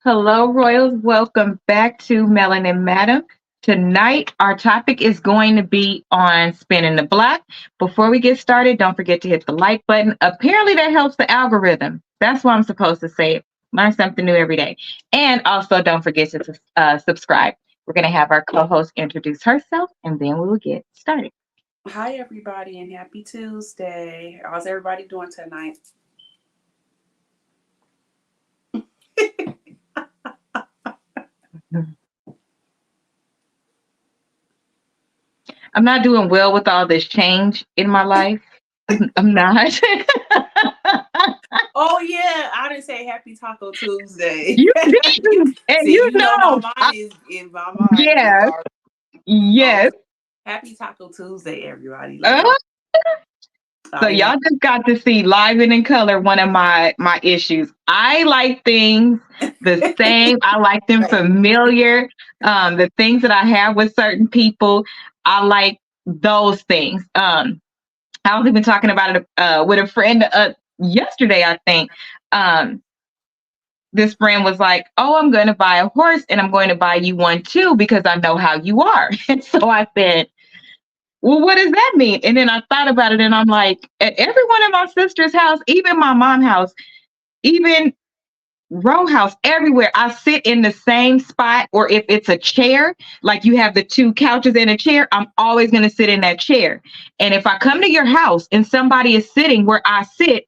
Hello, Royals. Welcome back to Melanin Madam. Tonight, our topic is going to be on spinning the block. Before we get started, don't forget to hit the like button. Apparently, that helps the algorithm. That's what I'm supposed to say. Learn something new every day. And also, don't forget to subscribe. We're going to have our co-host introduce herself, and then we will get started. Hi, everybody, and happy Tuesday. How's everybody doing tonight? I'm not doing well with all this change in my life. I'm not. Oh, yeah. I didn't say happy Taco Tuesday. You did. And See, you know my mind is in my mind. Yes. Yes. Happy Taco Tuesday, everybody. So y'all just got to see live and in color one of my issues. I like things the same. I like them familiar. The things that I have with certain people, I like those things. I was even talking about it with a friend yesterday, I think. This friend was like, "Oh, I'm going to buy a horse and I'm going to buy you one too because I know how you are." And so I said, well, what does that mean? And then I thought about it and I'm like, at everyone in my sister's house, even my mom's house, even row house, everywhere, I sit in the same spot. Or if it's a chair, like you have the two couches and a chair, I'm always going to sit in that chair. And if I come to your house and somebody is sitting where I sit,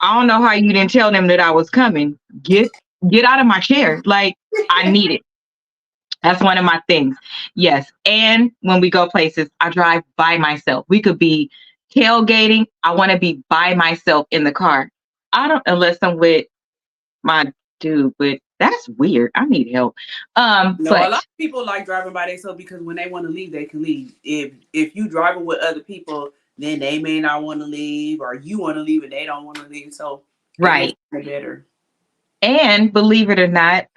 I don't know how you didn't tell them that I was coming. Get out of my chair. Like, I need it. That's one of my things. Yes. And when we go places, I drive by myself. We could be tailgating. I want to be by myself in the car. I don't, unless I'm with my dude, but that's weird. I need help. No, a lot of people like driving by themselves because when they want to leave, they can leave. If you driving with other people, then they may not want to leave, or you want to leave and they don't want to leave. So right. It's better. And believe it or not,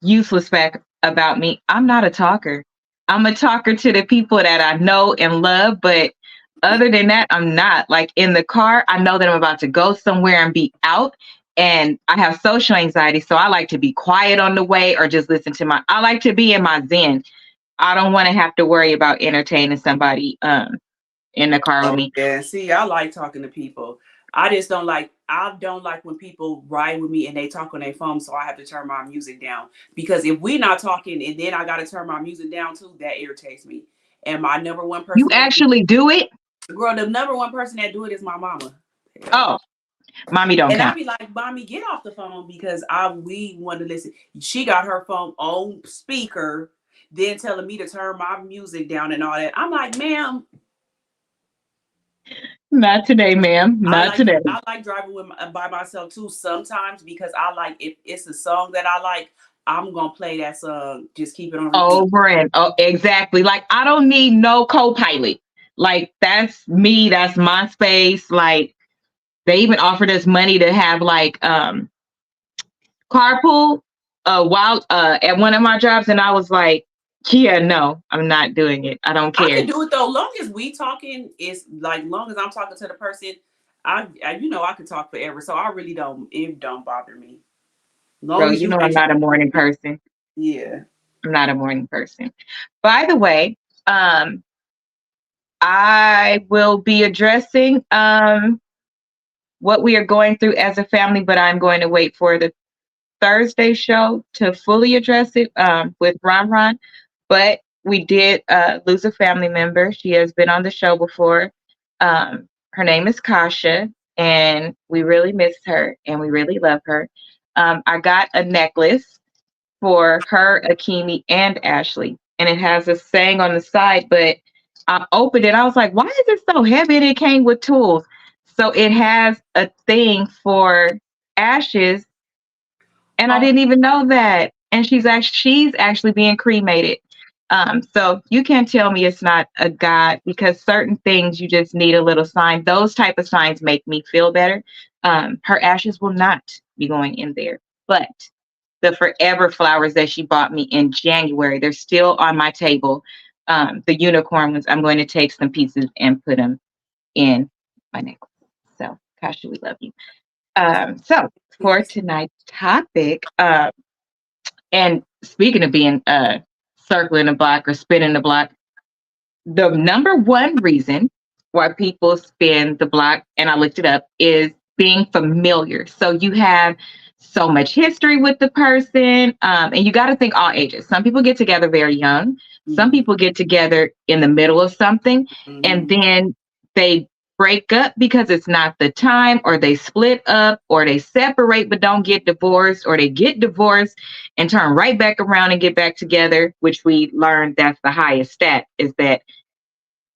useless fact about me, I'm not a talker. I'm a talker to the people that I know and love, but other than that, I'm not. Like in the car, I know that I'm about to go somewhere and be out, and I have social anxiety, so I like to be quiet on the way or just listen to I like to be in my zen. I don't want to have to worry about entertaining somebody in the car with me. Yeah, see, I like talking to people. I don't like when people ride with me and they talk on their phone, so I have to turn my music down. Because if we're not talking and then I got to turn my music down too, that irritates me. And my number one person. You actually do it? Girl, the number one person that do it is my mama. Oh, mommy don't count. I be like, mommy, get off the phone because we want to listen. She got her phone on speaker, then telling me to turn my music down and all that. I'm like, ma'am. Not today, ma'am. Not today. I like driving by myself too sometimes because I like if it's a song that I like, I'm gonna play that song. Just keep it on repeat. Over and exactly. Like I don't need no co-pilot. Like that's me. That's my space. Like they even offered us money to have like carpool while at one of my jobs, and I was like, yeah, no, I'm not doing it. I don't care. I can do it though. Long as we talking, it's like long as I'm talking to the person, I can talk forever. So I really don't. It don't bother me. Bro, you know I'm not a morning person. Yeah, I'm not a morning person. By the way, I will be addressing what we are going through as a family, but I'm going to wait for the Thursday show to fully address it with Ron. But we did lose a family member. She has been on the show before. Her name is Kasha, and we really miss her, and we really love her. I got a necklace for her, Akimi, and Ashley, and it has a saying on the side, but I opened it. I was like, why is it so heavy? And it came with tools. So it has a thing for ashes, and I didn't even know that. And she's actually being cremated. So you can't tell me it's not a God, because certain things you just need a little sign. Those type of signs make me feel better. Her ashes will not be going in there. But the forever flowers that she bought me in January, they're still on my table. The unicorn ones, I'm going to take some pieces and put them in my necklace. So, Kasha, we love you. So for tonight's topic, and speaking of being circling the block or spinning the block, the number one reason why people spin the block, and I looked it up, is being familiar. So you have so much history with the person, and you got to think all ages. Some people get together very young. Some people get together in the middle of something, and then they break up because it's not the time, or they split up, or they separate but don't get divorced, or they get divorced and turn right back around and get back together, which we learned that's the highest stat, is that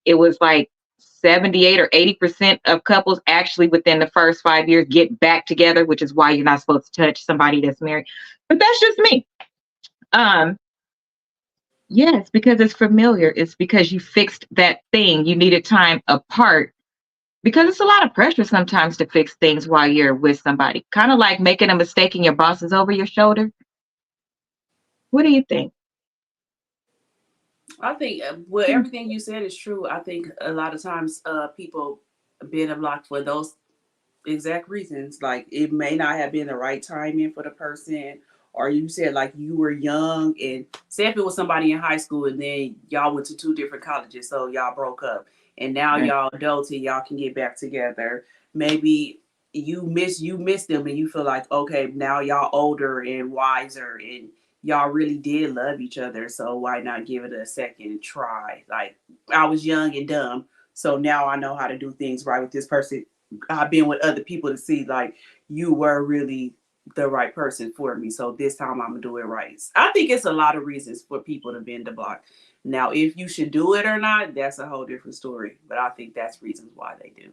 it was like 78 or 80% of couples actually within the first 5 years get back together, which is why you're not supposed to touch somebody that's married. But that's just me. Yes, because it's familiar. It's because you fixed that thing. You needed time apart, because it's a lot of pressure sometimes to fix things while you're with somebody. Kind of like making a mistake and your boss is over your shoulder. What do you think? I think, well, everything you said is true. I think a lot of times people been blocked for those exact reasons. Like, it may not have been the right timing for the person, or you said like you were young, and say if it was somebody in high school and then y'all went to two different colleges, so y'all broke up, and now Right. y'all adults and y'all can get back together. Maybe you miss them, and you feel like, okay, now y'all older and wiser, and y'all really did love each other, so why not give it a second try? Like, I was young and dumb, so now I know how to do things right with this person. I've been with other people to see like you were really the right person for me. So this time I'm gonna do it right. I think it's a lot of reasons for people to bend the block. Now, if you should do it or not, that's a whole different story. But I think that's reasons why they do.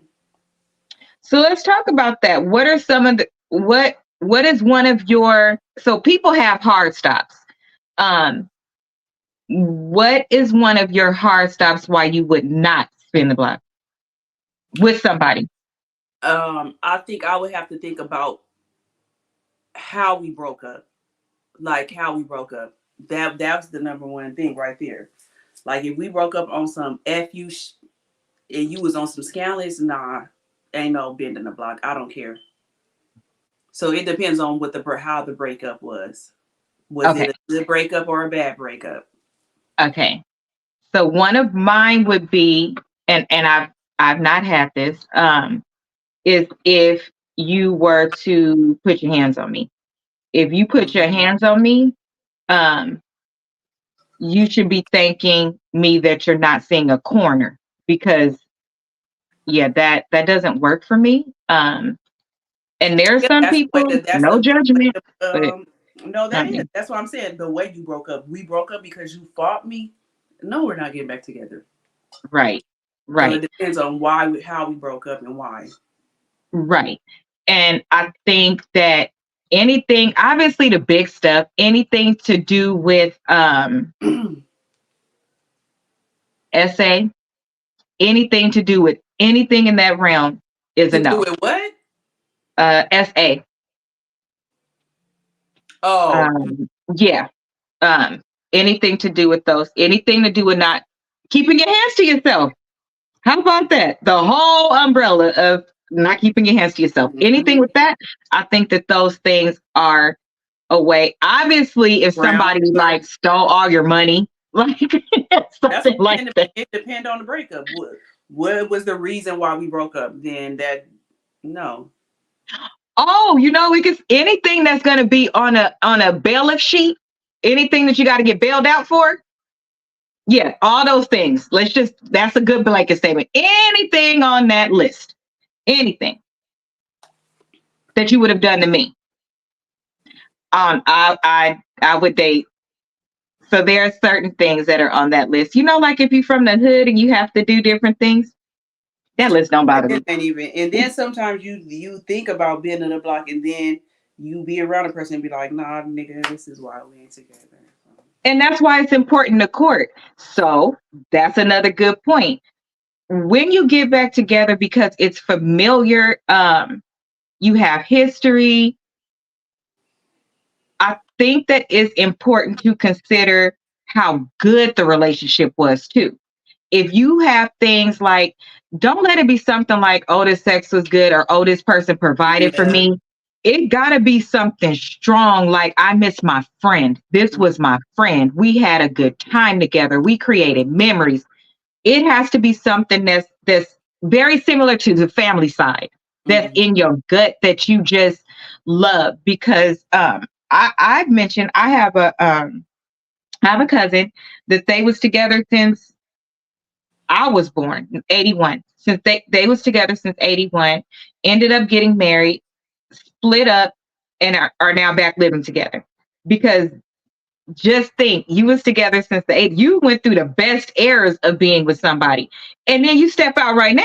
So let's talk about that. What are some of the what is one of your, so people have hard stops. What is one of your hard stops why you would not spin the block with somebody? I think I would have to think about how we broke up. Like, how we broke up. That's the number one thing right there. Like, if we broke up on some and you was on some scandalous, nah, ain't no bending the block. I don't care. So it depends on what how the breakup was. Was Okay. it a good breakup or a bad breakup? Okay. So one of mine would be, and I've not had this, is if you were to put your hands on me. If you put your hands on me, um, you should be thanking me that you're not seeing a corner, because yeah, that doesn't work for me. And there are Yeah, some that's the way people, that that's no judgment, but no, that not is. me. That's what I'm saying. The way you broke up. We broke up because you fought me. No, we're not getting back together. Right, So it right, depends on how we broke up and why. right. And I think that anything, obviously the big stuff, anything to do with essay, anything to do with anything in that realm is a To do no. with what? SA. Oh, Yeah. Um, Anything to do with those, anything to do with not keeping your hands to yourself. How about that? The whole umbrella of not keeping your hands to yourself. Anything with that, I think that those things are away. Obviously, if ground. somebody like stole all your money, like That's what something like that. it depends on the breakup. What was the reason why we broke up? Then that no. Oh, we could, anything that's going to be on a bailiff sheet, anything that you got to get bailed out for. Yeah, all those things. That's a good blanket statement. Anything on that list, anything that you would have done to me, I would date. So there are certain things that are on that list. Like if you're from the hood and you have to do different things, that list don't bother me. And even and then sometimes you think about being in a block, and then you be around a person and be like, nah, nigga, this is why we ain't together. And that's why it's important to court. So that's another good point. When you get back together because it's familiar, you have history. I think that it's important to consider how good the relationship was too. If you have things like, don't let it be something like, oh, this sex was good, or oh, this person provided for Yeah. me. It gotta be something strong, like I miss my friend. This was my friend. We had a good time together. We created memories. It has to be something that's very similar to the family side, that's Mm-hmm. in your gut, that you just love. Because I've mentioned I have a cousin that they was together since I was born in 81. Since they was together since 81, ended up getting married, split up, and are now back living together. Because just think, you was together since the 80s. You went through the best eras of being with somebody. And then you step out right now.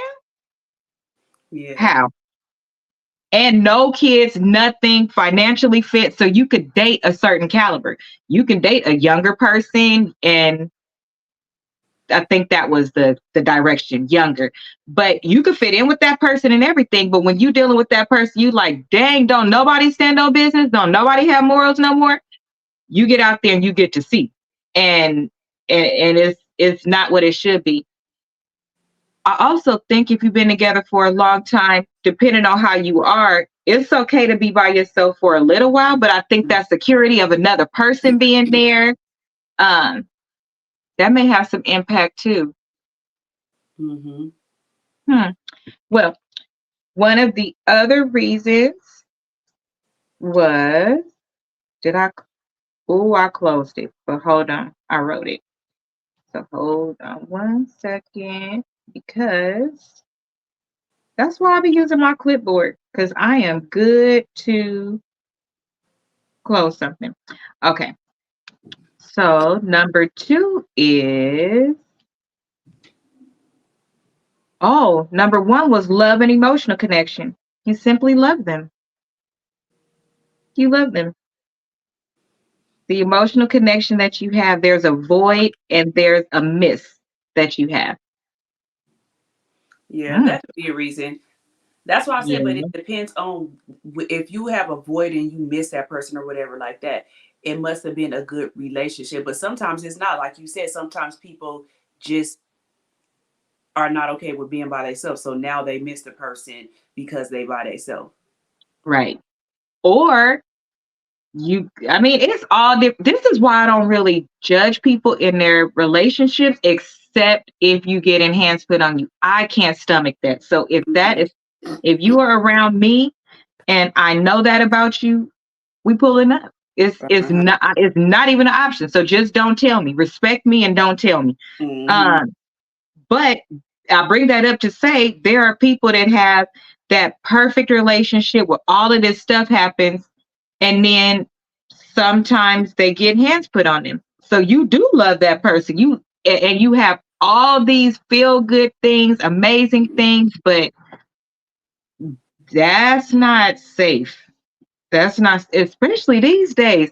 Yeah. How? And no kids, nothing, financially fit. So you could date a certain caliber. You can date a younger person, and I think that was the direction, younger. But you could fit in with that person and everything. But when you dealing with that person, you like, dang, don't nobody stand on business, don't nobody have morals no more. You get out there and you get to see. And and it's not what it should be. I also think if you've been together for a long time, depending on how you are, it's okay to be by yourself for a little while. But I think that security of another person being there, um, that may have some impact too. Mm-hmm. Hmm. Well, one of the other reasons was, did I? Oh, I closed it, but hold on, I wrote it. So hold on 1 second, because that's why I'll be using my clipboard, because I am good to close something. Okay. So number two is, oh, number one was love and emotional connection. You simply love them. You love them. The emotional connection that you have, there's a void and there's a miss that you have. Yeah, Mm, that could be a reason. That's why I said, but it yeah. depends on if you have a void and you miss that person or whatever like that. It must have been a good relationship, but sometimes it's not. Like you said, sometimes people just are not okay with being by themselves, so now they miss the person because they by themselves. Right. Or I mean, it's all different. This is why I don't really judge people in their relationships, except if you get enhanced put on you. I can't stomach that. So if you are around me and I know that about you, we pulling up. Uh-huh. It's not even an option. So just don't tell me. Respect me and don't tell me. Mm-hmm. Um, but I bring that up to say there are people that have that perfect relationship where all of this stuff happens, and then sometimes they get hands put on them. So you do love that person. And you have all these feel good things, amazing things, but that's not safe. That's not, especially these days.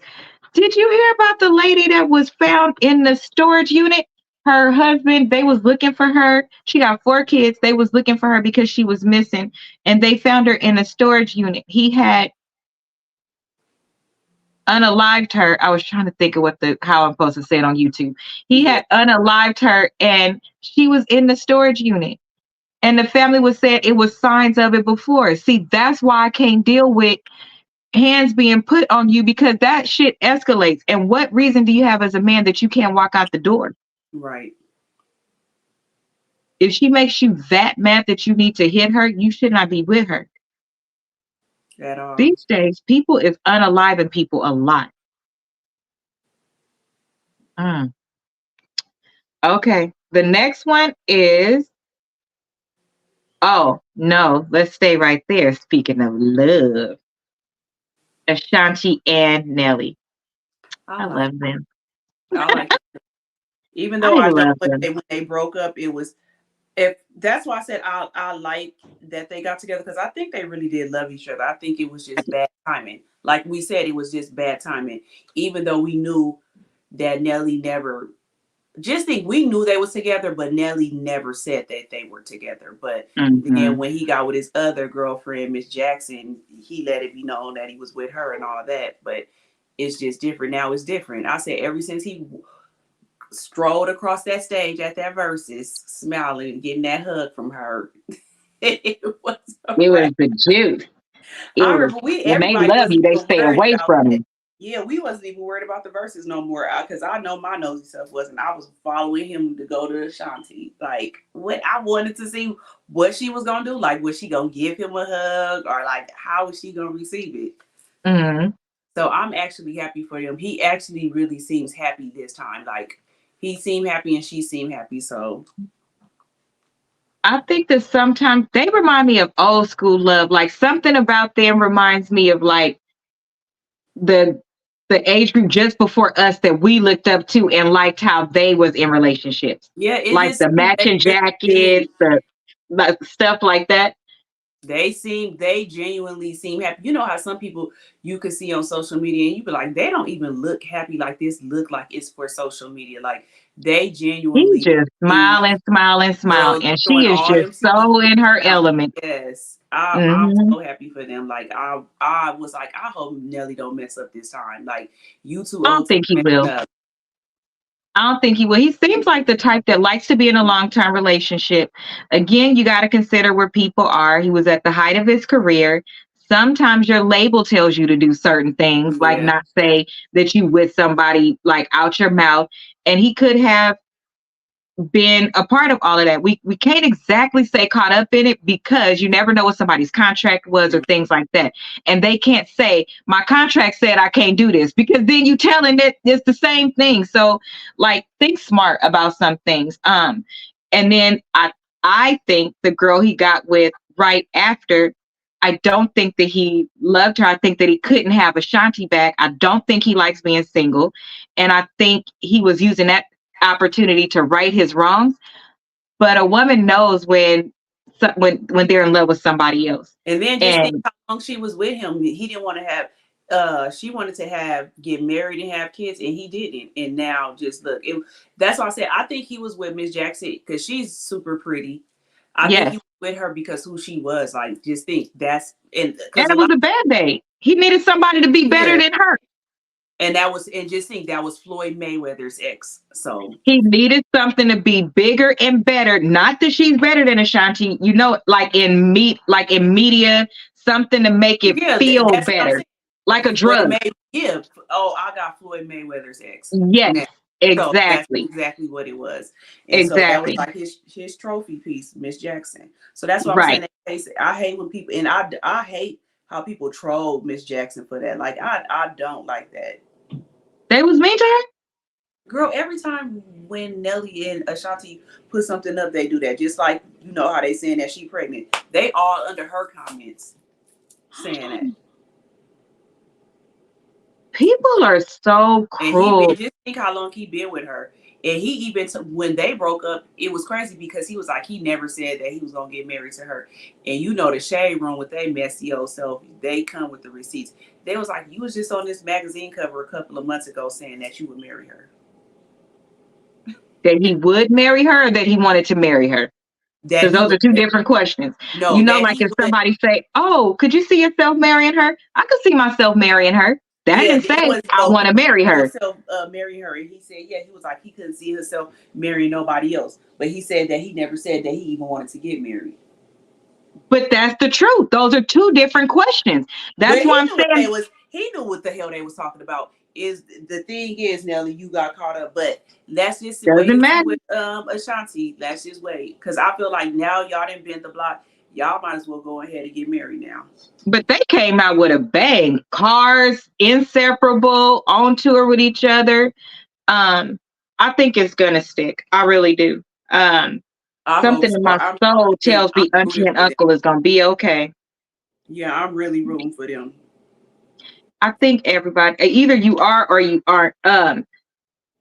Did you hear about the lady that was found in the storage unit? Her husband, they was looking for her. She got 4 kids. They was looking for her because she was missing, and they found her in a storage unit. He had unalived her. I was trying to think of how I'm supposed to say it on YouTube. He Yeah. had unalived her, and she was in the storage unit. And the family was saying it was signs of it before. See, that's why I can't deal with hands being put on you, because that shit escalates. And what reason do you have as a man that you can't walk out the door? Right. If she makes you that mad that you need to hit her, you should not be with her. At all. These days, people is unaliving people a lot. Mm. Okay. The next one is, oh, no, let's stay right there. Speaking of love, Ashanti and Nelly. I I like. love them. I like. Even though I I know love them. when they broke up, it was if that's why I said I like that they got together because I think they really did love each other. I think it was just bad timing. Like we said, it was just bad timing. Even though we knew that Nelly never just think we knew they was together, but Nelly never said that they were together. But then Mm-hmm. when he got with his other girlfriend, Miss Jackson, he let it be known that he was with her and all that. But it's just different now. It's different. I said ever since he strolled across that stage at that verses, smiling, getting that hug from her, it was a It wrap. was the juice. It I was remember we when they everybody love wasn't you, they even stay worried away about from that. you. Yeah, we wasn't even worried about the verses no more because I know my nosy stuff wasn't. I was following him to go to Ashanti. Like what I wanted to see what she was gonna do. Like was she gonna give him a hug or like how was she gonna receive it? Mm-hmm. So I'm actually happy for him. He actually really seems happy this time. Like he seemed happy and she seemed happy. So I think that sometimes they remind me of old school love. Like something about them reminds me of like the the age group just before us that we looked up to and liked how they was in relationships. yeah, it Like just the seems matching they jackets, the like, stuff like that. they genuinely seem happy. You know how some people you could see on social media and you be like, they don't even look happy like this, look like it's for social media. Like they He genuinely just seem smiling, smiling, smiling, girl and showing she is all just them teeth. so in her Now, element. yes, I'm Hmm. so happy for them. Like I was like, I hope Nelly don't mess up this time. Like you too I don't old to think he be will. messing up. I don't think he will. He seems like the type that likes to be in a long term relationship. Again, you got to consider where people are. He was at the height of his career. Sometimes your label tells you to do certain things, like Yeah. not say that you with somebody like out your mouth. And he could have been a part of all of that. We can't exactly say caught up in it because you never know what somebody's contract was or things like that. And they can't say my contract said I can't do this because then you telling that it's the same thing. So like think smart about some things. And then I think the girl he got with right after, I don't think that he loved her. I think that he couldn't have Ashanti back. I don't think he likes being single. And I think he was using that opportunity to right his wrongs. But a woman knows when they're in love with somebody else. And then just think And how long she was with him. He didn't want to have she wanted to have get married and have kids and he didn't. And now just look. That's why I said I think he was with Miss Jackson because she's super pretty. I think he yes, was with her because who she was. Like just think that's and and because a it was lot a bad date. He needed somebody to be better yeah. than her. And that was and just think that was Floyd Mayweather's ex. So He needed something to be bigger and better. Not that she's better than Ashanti, like in media, something to make it yeah, feel that's what I'm better, saying. like a Floyd drug. May yeah. Oh, I got Floyd Mayweather's ex. Yes, Now. So that's exactly, exactly what it was. And so that was exactly, like his trophy piece, Miss Jackson. So that's what I'm saying. right. I hate when people and I hate how people troll Miss Jackson for that. Like I don't like that. They was mean to her. Girl, every time when Nelly and Ashanti put something up, they do that. Just like you know how they saying that she pregnant. They all under her comments saying that. People are so And he been cruel. just think how long he been with her. And he even when they broke up, it was crazy because he was like he never said that he was gonna get married to her. And you know the shade room with they messy old self, they come with the receipts. They was like you was just on this magazine cover a couple of months ago saying that you would marry her. That he would marry her or that he wanted to marry her? That Because he those would are two different questions. no, that Like he if would somebody say, "Oh, could you see yourself marrying her?" I could see myself marrying her. That yeah, didn't it say was I want to marry her. himself marrying her, and he said, yeah, he was like he couldn't see himself marrying nobody else, but he said that he never said that he even wanted to get married. But that's the truth. Those are two different questions. But That's he why I'm knew what they saying was. He knew what the hell they was talking about. Is the thing is, Nelly, you got caught up. But let's just wait doesn't and see matter. with Ashanti. Let's just wait because I feel like now y'all didn't bend the block. Y'all might as well go ahead and get married now. But they came out with a bang. Cars, inseparable, on tour with each other. Um, I think it's gonna stick. I really do. Um, I hope Something so. in my soul tells I'm me auntie rooting and for them. uncle is gonna be okay. Yeah, I'm really rooting for them. I think everybody, either you are or you aren't.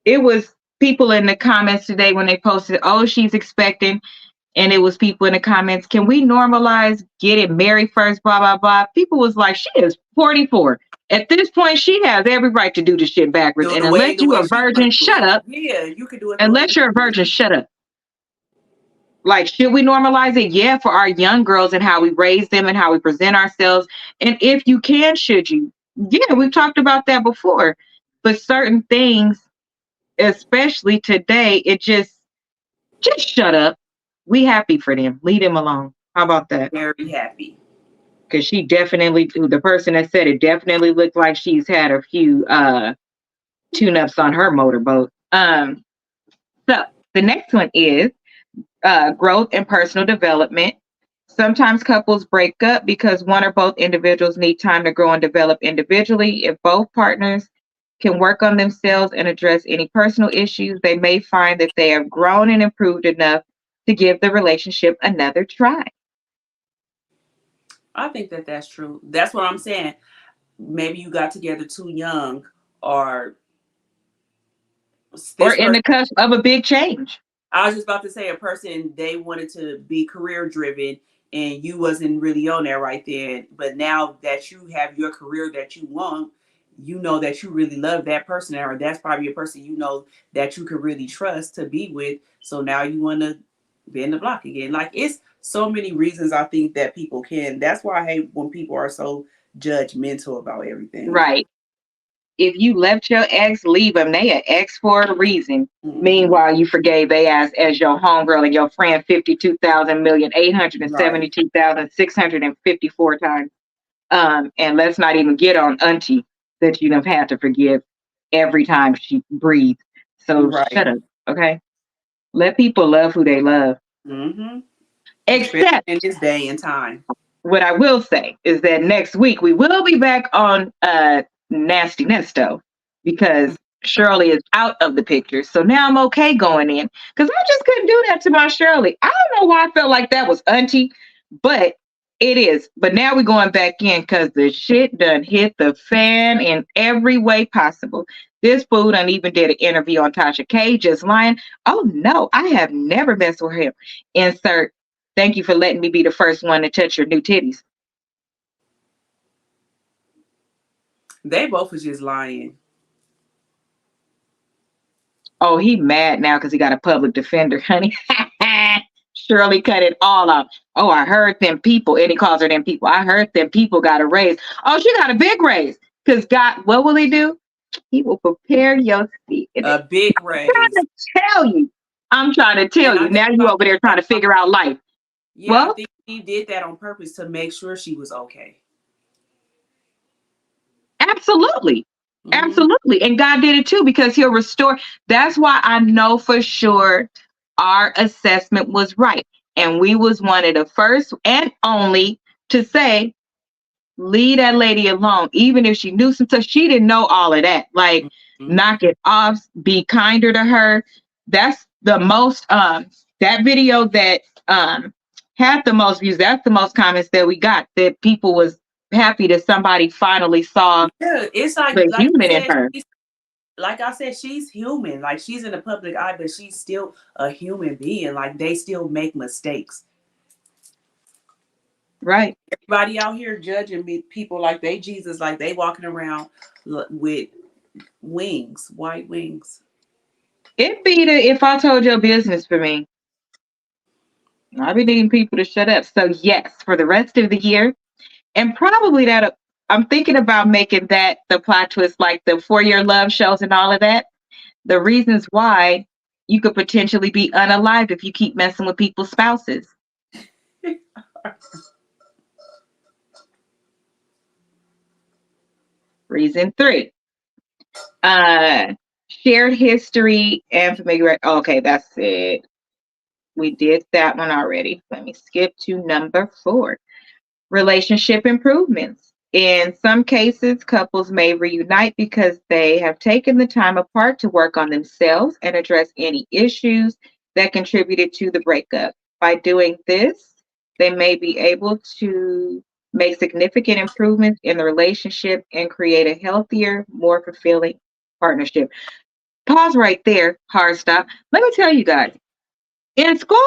It was people in the comments today when they posted, "Oh, she's expecting," and it was people in the comments, "Can we normalize getting married first?" Blah blah blah. People was like, "She is 44. At this point, she has every right to do the shit backwards. Do And the way unless the you way a she want virgin, to do shut it. up. Yeah, you can do it the way Unless that you're a you want virgin, to do shut up. Like, should we normalize it? Yeah, for our young girls and how we raise them and how we present ourselves. And if you can, should you? Yeah, we've talked about that before. But certain things, especially today, it just shut up. We happy for them. Leave them alone. How about that? it. Very happy. Because she definitely, the person that said it definitely looked like she's had a few tune-ups on her motorboat. So the next one is growth and personal development. Sometimes couples break up because one or both individuals need time to grow and develop individually. If both partners can work on themselves and address any personal issues, they may find that they have grown and improved enough to give the relationship another try. I think that that's true. That's what I'm saying. Maybe you got together too young, or Or this in person. the cusp of a big change. I was just about to say, a person, they wanted to be career driven and you wasn't really on there right then. But now that you have your career that you want, you know that you really love that person, or that's probably a person you know that you could really trust to be with. So now you want to bend the block again. Like, it's so many reasons I think that people can. That's why I hate when people are so judgmental about everything. Right. If you left your ex, leave them. They an ex for a reason. Hmm. Meanwhile, you forgave they ass as your homegirl and your friend 52,000,872,654 Right. times. And let's not even get on Auntie that you have had to forgive every time she breathes. So Right. shut up, okay? Let people love who they love. Hmm. Especially Except in this day and time. what I will say is that next week we will be back on Nasty Nesto because Shirley is out of the picture. So now I'm okay going in because I just couldn't do that to my Shirley. I don't know why I felt like that was Auntie, but it is. But now we're going back in because the shit done hit the fan in every way possible. This fool done even did an interview on Tasha K, just lying. Oh no, I have never messed with him. Insert, thank you for letting me be the first one to touch your new titties. They both was just lying. Oh, he mad now because he got a public defender, honey. Shirley cut it all off. Oh, I heard them people, and he calls her them people. I heard them people got a raise. Oh, she got a big raise. Because God, what will he do? He will prepare your seat. And A big raise. I'm trying to tell you. I'm trying to And tell I you. think Now you about over there trying to that. figure out life. Yeah, I Well, think he did that on purpose to make sure she was okay. absolutely. Hmm. Absolutely. And God did it too because he'll restore. That's why I know for sure our assessment was right. And we was one of the first and only to say, leave that lady alone. Even if she knew some stuff, she didn't know all of that. Like, Hmm. knock it off, be kinder to her. That's the most that video that had the most views, that's the most comments that we got, that people was happy that somebody finally saw Yeah, it's the like you human in said, her. like I said, she's human. Like, she's in the public eye, but she's still a human being. Like, they still make mistakes. Right. Everybody out here judging me, people like they Jesus, like they walking around with wings, white wings. It'd be the if I told your business for me. I be needing people to shut up. So yes, for the rest of the year, and probably that I'm thinking about making that the plot twist, like the 4 year love shows and all of that. The reasons why you could potentially be unalive if you keep messing with people's spouses. Reason three, uh, shared history and familiar. Okay, that's it. We did that one already. Let me skip to number four. Relationship improvements. In some cases, couples may reunite because they have taken the time apart to work on themselves and address any issues that contributed to the breakup. By doing this, they may be able to make significant improvements in the relationship and create a healthier, more fulfilling partnership. Pause right there, hard stop. Let me tell you guys, in school,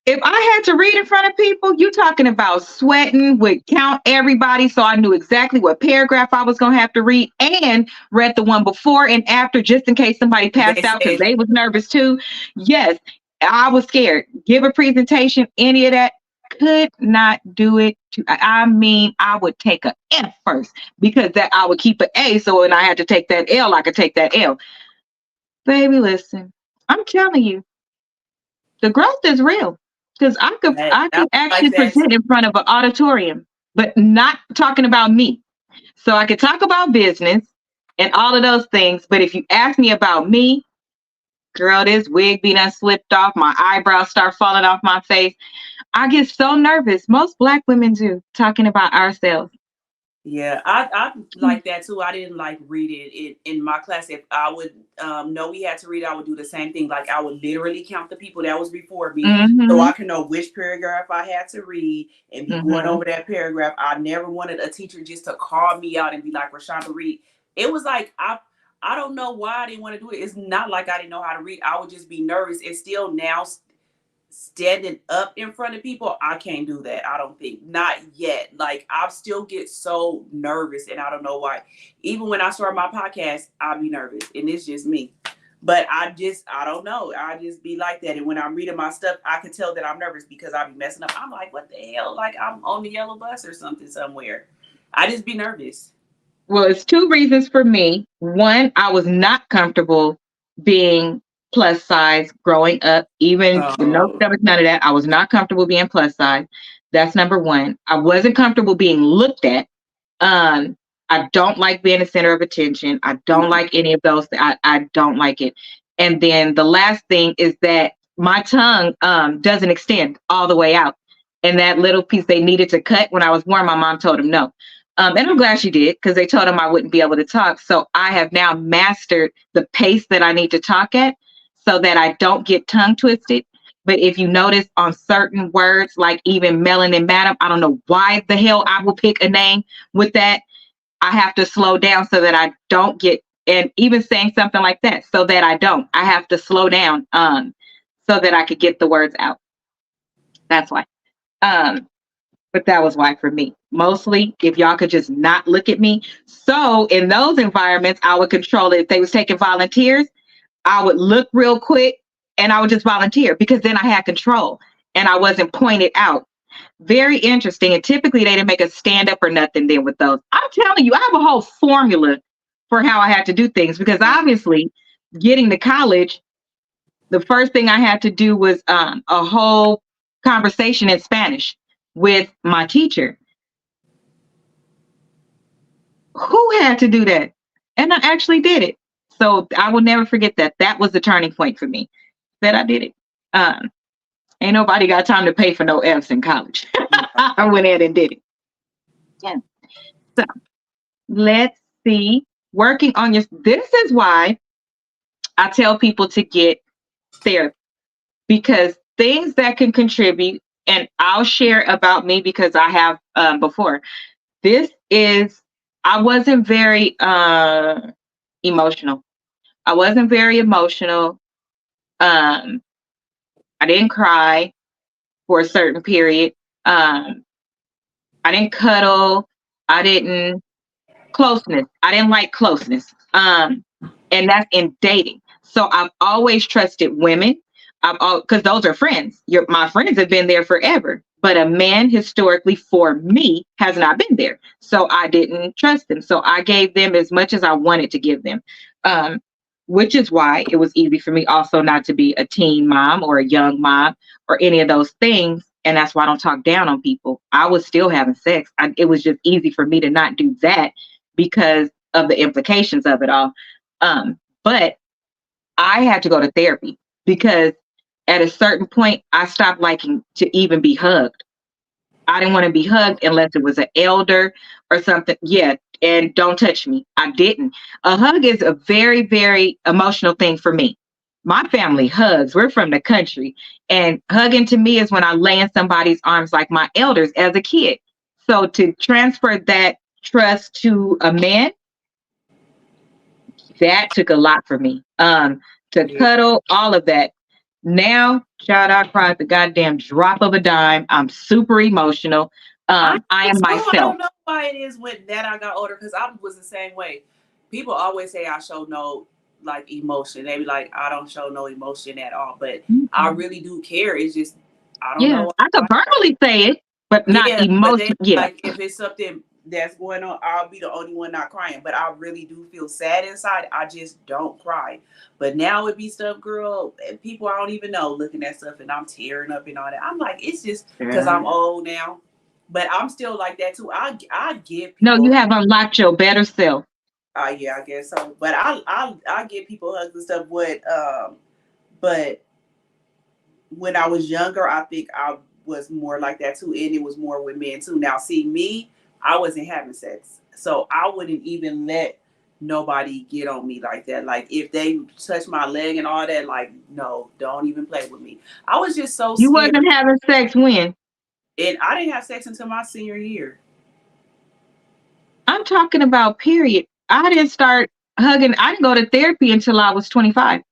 If I had to read in front of people, you talking about sweating, would count everybody so I knew exactly what paragraph I was going to have to read, and read the one before and after just in case somebody passed They out because said, they was nervous too. Yes, I was scared. Give a presentation, any of that. Could not do it. I mean, I would take a F first because that I would keep an A. So when I had to take that L, I could take that L. Baby, listen, I'm telling you, the growth is real. Because I could that I I could like actually that present too. in front of an auditorium, but not talking about me. So I could talk about business and all of those things. But if you ask me about me, girl, this wig be done slipped off, my eyebrows start falling off my face. I get so nervous. Most Black women do talking about ourselves. Yeah, I like that too. I didn't like read it in my class. If I would know we had to read, I would do the same thing. Like I would literally count the people that was before me so Mm-hmm. I can know which paragraph I had to read and be going Mm-hmm. over that paragraph. I never wanted a teacher just to call me out and be like, Rashonda, read. It was like I don't know why I didn't want to do it. It's not like I didn't know how to read. I would just be nervous. And still now standing up in front of people, I can't do that. I don't think, not yet. Like I still get so nervous and I don't know why. Even when I start my podcast, I'll be nervous and it's just me. But I don't know. I just be like that. And when I'm reading my stuff, I can tell that I'm nervous because I'll be messing up. I'm like, what the hell? Like I'm on the yellow bus or something somewhere. I just be nervous. Well, it's two reasons for me. One, I was not comfortable being plus size growing up, even no Oh, stomach, none of that. I was not comfortable being plus size. That's number one. I wasn't comfortable being looked at. Um, I don't like being the center of attention. I don't mm-mm. like any of those. I don't like it. And then the last thing is that my tongue doesn't extend all the way out. And that little piece they needed to cut when I was born, my mom told him no. And I'm glad she did because they told him I wouldn't be able to talk. So I have now mastered the pace that I need to talk at so that I don't get tongue twisted. But if you notice on certain words, like even Melanin Madam, I don't know why the hell I will pick a name with that. I have to slow down so that I don't get, and even saying something like that, so that I have to slow down so that I could get the words out. That's why. Um, but that was why for me. Mostly, if y'all could just not look at me. So in those environments, I would control it. If they was taking volunteers, I would look real quick and I would just volunteer because then I had control and I wasn't pointed out. Very interesting. And typically they didn't make us stand up or nothing then with those. I'm telling you, I have a whole formula for how I had to do things because obviously getting to college, the first thing I had to do was a whole conversation in Spanish with my teacher. Who had to do that? And I actually did it. So I will never forget that. That was the turning point for me. That I did it. Um, ain't nobody got time to pay for no F's in college. I went ahead and did it. Yeah. So let's see. Working on your. This is why I tell people to get therapy because things that can contribute, and I'll share about me because I have before. This is. I wasn't very emotional. I wasn't very emotional. Um, I didn't cry for a certain period. Um, I didn't cuddle. I didn't closeness. I didn't like closeness. And that's in dating. So I've always trusted women. Because those are friends. My friends have been there forever. But a man historically for me has not been there. So I didn't trust them. So I gave them as much as I wanted to give them. Um, which is why it was easy for me also not to be a teen mom or a young mom or any of those things. And that's why I don't talk down on people. I was still having sex. It was just easy for me to not do that because of the implications of it all. But I had to go to therapy because at a certain point, I stopped liking to even be hugged. I didn't want to be hugged unless it was an elder or something. Yeah. And don't touch me. I didn't. A hug is a very, very emotional thing for me. My family hugs. We're from the country. And hugging to me is when I lay in somebody's arms like my elders as a kid. So to transfer that trust to a man, that took a lot for me. To Yeah. cuddle, all of that. Now Child, I cried the goddamn drop of a dime. I'm super emotional. I am I myself. don't know why it is when that I got older because I was the same way. People always say I show no like emotion. They be like, I don't show no emotion at all, but I Mhm. really do care. It's just I don't Yeah, know I could why. verbally say it, but not Yeah, but then emotion. Yeah. like if it's something that's going on, I'll be the only one not crying. But I really do feel sad inside. I just don't cry. But now it be stuff, girl, and people I don't even know looking at stuff and I'm tearing up and all that. I'm like, it's just because Yeah. I'm old now. But I'm still like that too. I give No, you people have unlocked your better self. yeah, I guess so. But I give people hugs and stuff. But when I was younger, I think I was more like that too, and it was more with men too. Now, see me, I wasn't having sex, so I wouldn't even let nobody get on me like that. Like if they touch my leg and all that, like no, don't even play with me. I was just so You scared, wasn't having sex when? and I didn't have sex until my senior year. I'm talking about period. I didn't start hugging. I didn't go to therapy until I was 25.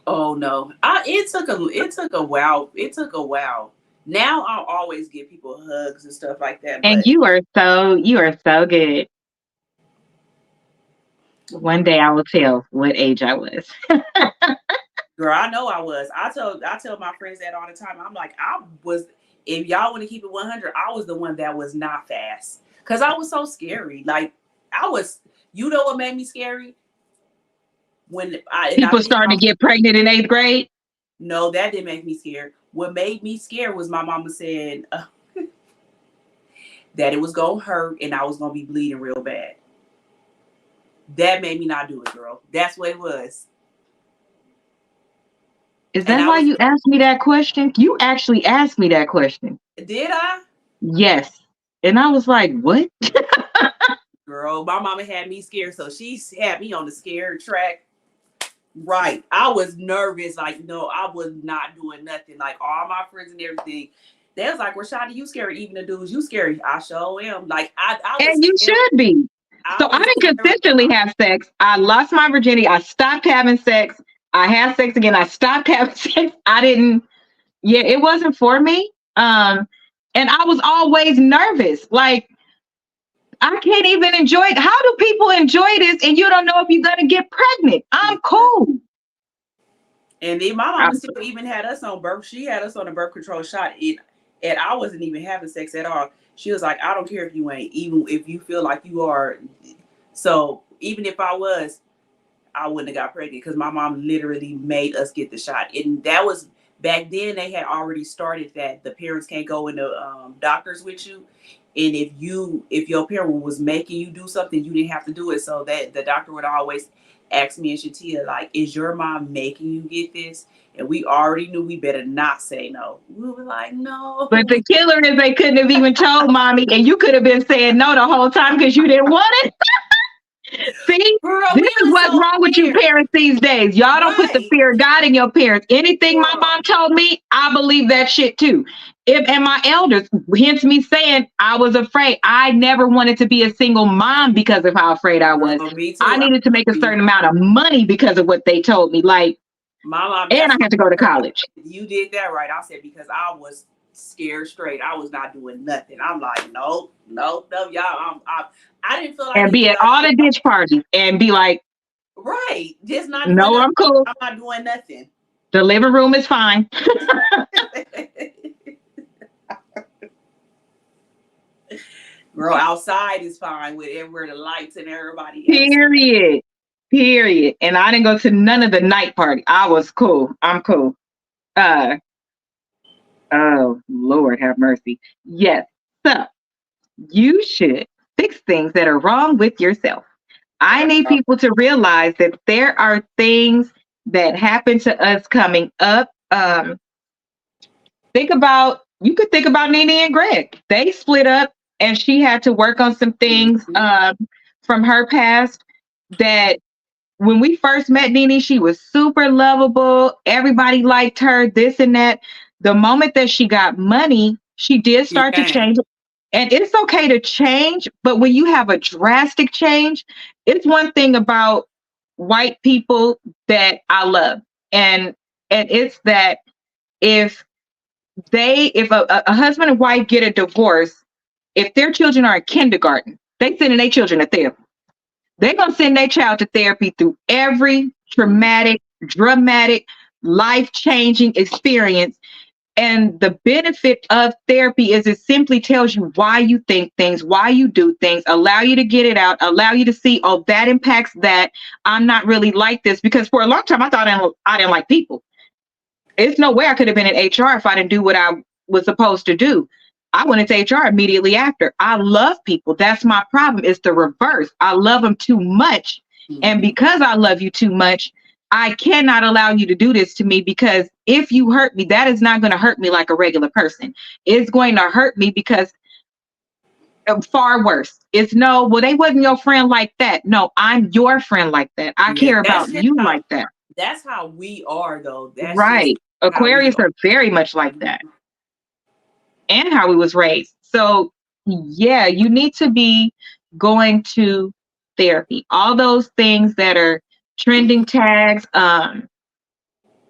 Oh no, it took a while. It took a while. Now I'll always give people hugs and stuff like that, And but you are so good. One day I will tell what age I was. girl, I know I was. I tell my friends that all the time. I'm like, I was. If y'all want to keep it 100, I was the one that was not fast because I was so scary. Like I was. You know what made me scary? When I People think starting to get pregnant in 8th grade. no, that didn't make me scared. What made me scared was my mama saying that it was gonna hurt and I was gonna be bleeding real bad. That made me not do it, girl. That's what it was. Is And that I why was. you asked me that question? You actually asked me that question. Did I? Yes. And I was like, what? Girl, my mama had me scared, so she had me on the scared track. Right. I was nervous. Like, no, I was not doing nothing. Like, all my friends and everything. They was like, Rashada, you scary. Even the dudes, you scary. I sure am. Like, I was And you should be. I So I was didn't consistently terrified. have sex. I lost my virginity. I stopped having sex. I had sex again. I stopped having sex. I didn't, yeah, it wasn't for me. And I was always nervous. Like, I can't even enjoy it. How do people enjoy this and you don't know if you're gonna get pregnant? I'm cool. And then my I- mama still even had us on birth. She had us on a birth control shot. And I wasn't even having sex at all. She was like, I don't care if you ain't, even if you feel like you are. So even if I was, I wouldn't have got pregnant because my mom literally made us get the shot. And that was back then. They had already started that the parents can't go into doctors with you, and if your parent was making you do something, you didn't have to do it. So that the doctor would always ask me and Shatia, like, is your mom making you get this? And we already knew we better not say no. We were like, But no. the killer is they couldn't have even told mommy, and you could have been saying no the whole time because you didn't want it. See, Girl, this we is was what's so wrong with you scared. parents these days. Y'all don't put the Right. fear of God in your parents. Anything my Girl. mom told me, I believe that shit too. And my elders, hence me saying I was afraid. I never wanted to be a single mom because of how afraid I was. Girl, me I too. needed to make a certain amount of money because of what they told me. Like, My mom, and I that's had to go to college you did that right. I said because I was scared straight. I was not doing nothing. I'm like, no, no, no, y'all. I didn't feel like and be at enjoying all it. the ditch parties and be like, Right, just not doing no, nothing. I'm cool. I'm not doing nothing. The living room is fine. Girl, outside is fine with everywhere the lights and everybody else. Period. Period. And I didn't go to none of the night party. I was cool. I'm cool. Uh oh Lord have mercy. Yes. So you should fix things that are wrong with yourself. I need people to realize that there are things that happen to us coming up. You could think about Nene and Gregg. They split up and she had to work on some things Mhm. from her past that when we first met Nene, she was super lovable. Everybody liked her, this and that. The moment that she got money, she did She start to can. change. And it's okay to change, but when you have a drastic change, it's one thing about white people that I love. And it's that if a husband and wife get a divorce, if their children are in kindergarten, they sending their children to therapy. They're gonna send their child to therapy through every traumatic, dramatic, life-changing experience. And the benefit of therapy is it simply tells you why you think things, why you do things, allow you to get it out, allow you to see, oh, that impacts that. I'm not really like this. Because for a long time, I thought I didn't like people. It's no way I could have been in HR if I didn't do what I was supposed to do. I went into HR immediately after. I love people. That's my problem. It's the reverse. I love them too much. And because I love you too much, I cannot allow you to do this to me, because if you hurt me, that is not going to hurt me like a regular person. It's going to hurt me because far worse. It's no, well, they wasn't your friend like that. No, I'm your friend like that. I care about you like that. That's how we are, though. That's right. Aquarius are very much like that. And how we was raised. So yeah, you need to be going to therapy. All those things that are trending tags, I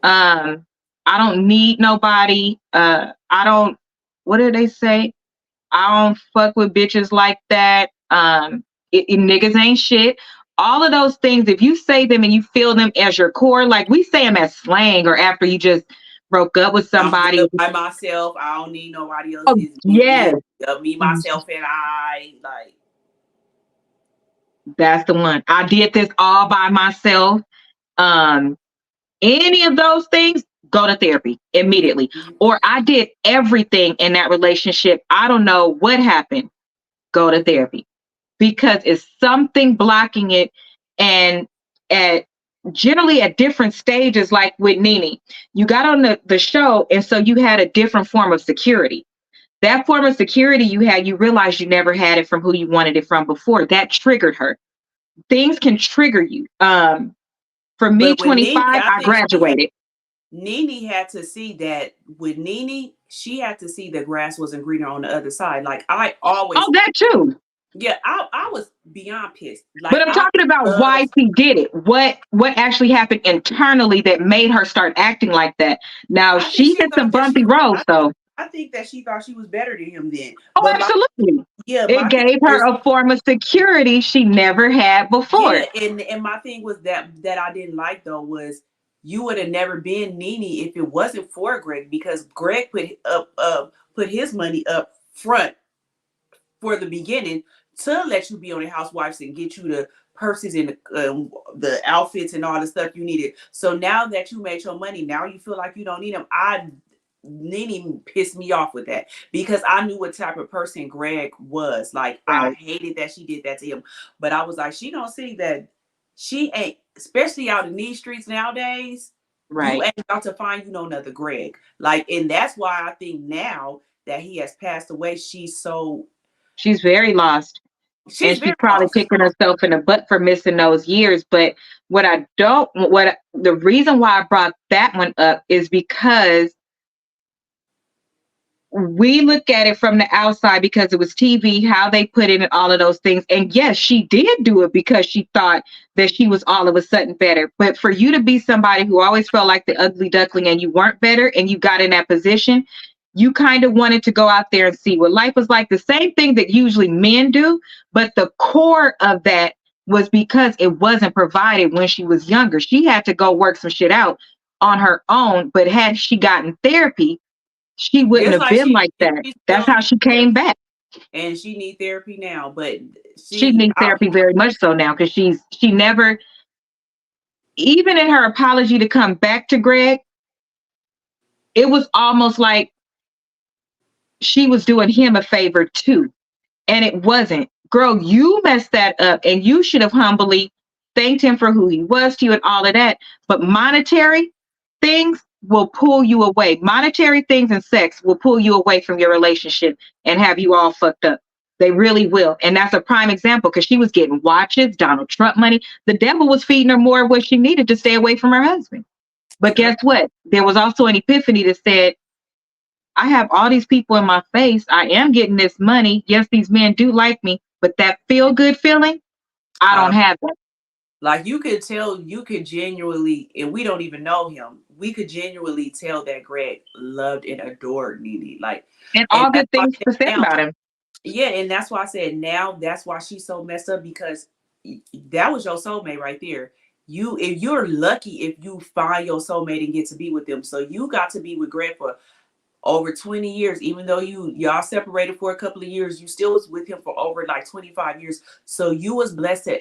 don't need nobody. I don't, what do they say? I don't fuck with bitches like that. Niggas ain't shit. All of those things, if you say them and you feel them as your core, like we say them as slang or after you just broke up with somebody. I'm by myself. I don't need nobody else. Oh, yes. Me, myself, and I. Like, that's the one. I did this all by myself. Any of those things, go to therapy immediately. Or I did everything in that relationship. I don't know what happened. Go to therapy, because it's something blocking it. And generally at different stages, like with Nene, you got on the show, and so you had a different form of security. That form of security you had, you realized you never had it from who you wanted it from before. That triggered her. Things can trigger you. For me, 25, Nene, I graduated. Nene had to see that with Nene, she had to see the grass wasn't greener on the other side. Like I always. Oh, that too. Yeah, I was beyond pissed. Like, but I'm talking about why she did it. What actually happened internally that made her start acting like that? Now she hit some bumpy roads, though. I think that she thought she was better than him then. Oh, but absolutely. It gave her a form of security she never had before. Yeah, and my thing was that I didn't like, though, was you would have never been Nene if it wasn't for Gregg, because Gregg put his money up front for the beginning to let you be on the Housewives and get you the purses and the outfits and all the stuff you needed. So now that you made your money, now you feel like you don't need them. Nene pissed me off with that, because I knew what type of person Gregg was. Like, I hated that she did that to him. But I was like, she don't see that she ain't, especially out in these streets nowadays, right? You ain't about to find another Gregg. Like, and that's why I think now that he has passed away, she's very lost. She's probably kicking herself in the butt for missing those years. But the reason why I brought that one up is because we look at it from the outside, because it was TV, how they put in all of those things. And yes, she did do it because she thought that she was all of a sudden better. But for you to be somebody who always felt like the ugly duckling and you weren't better, and you got in that position, you kind of wanted to go out there and see what life was like. The same thing that usually men do, but the core of that was because it wasn't provided when she was younger. She had to go work some shit out on her own. But had she gotten therapy, she wouldn't have been like that. That's how she came back. And she needs therapy now, but she needs therapy very much so now, because she never, even in her apology to come back to Gregg, it was almost like she was doing him a favor too. And it wasn't. Girl, you messed that up, and you should have humbly thanked him for who he was to you and all of that. But monetary things will pull you away. Monetary things and sex will pull you away from your relationship and have you all fucked up. They really will. And that's a prime example, because she was getting watches, Donald Trump money. The devil was feeding her more of what she needed to stay away from her husband. But guess what? There was also an epiphany that said, I have all these people in my face. I am getting this money. Yes, these men do like me, but that feel good feeling, I don't have that. Like you could tell, you could genuinely, and we don't even know him. We could genuinely tell that Gregg loved and adored Nene. Like, And and all that's good why things I said to say now, about him. yeah, and that's why I said now that's why she's so messed up because that was your soulmate right there. You, if you're lucky, if you find your soulmate and get to be with them. So you got to be with Gregg for over 20 years, even though y'all separated for a couple of years, you still was with him for over like 25 years. So you was blessed to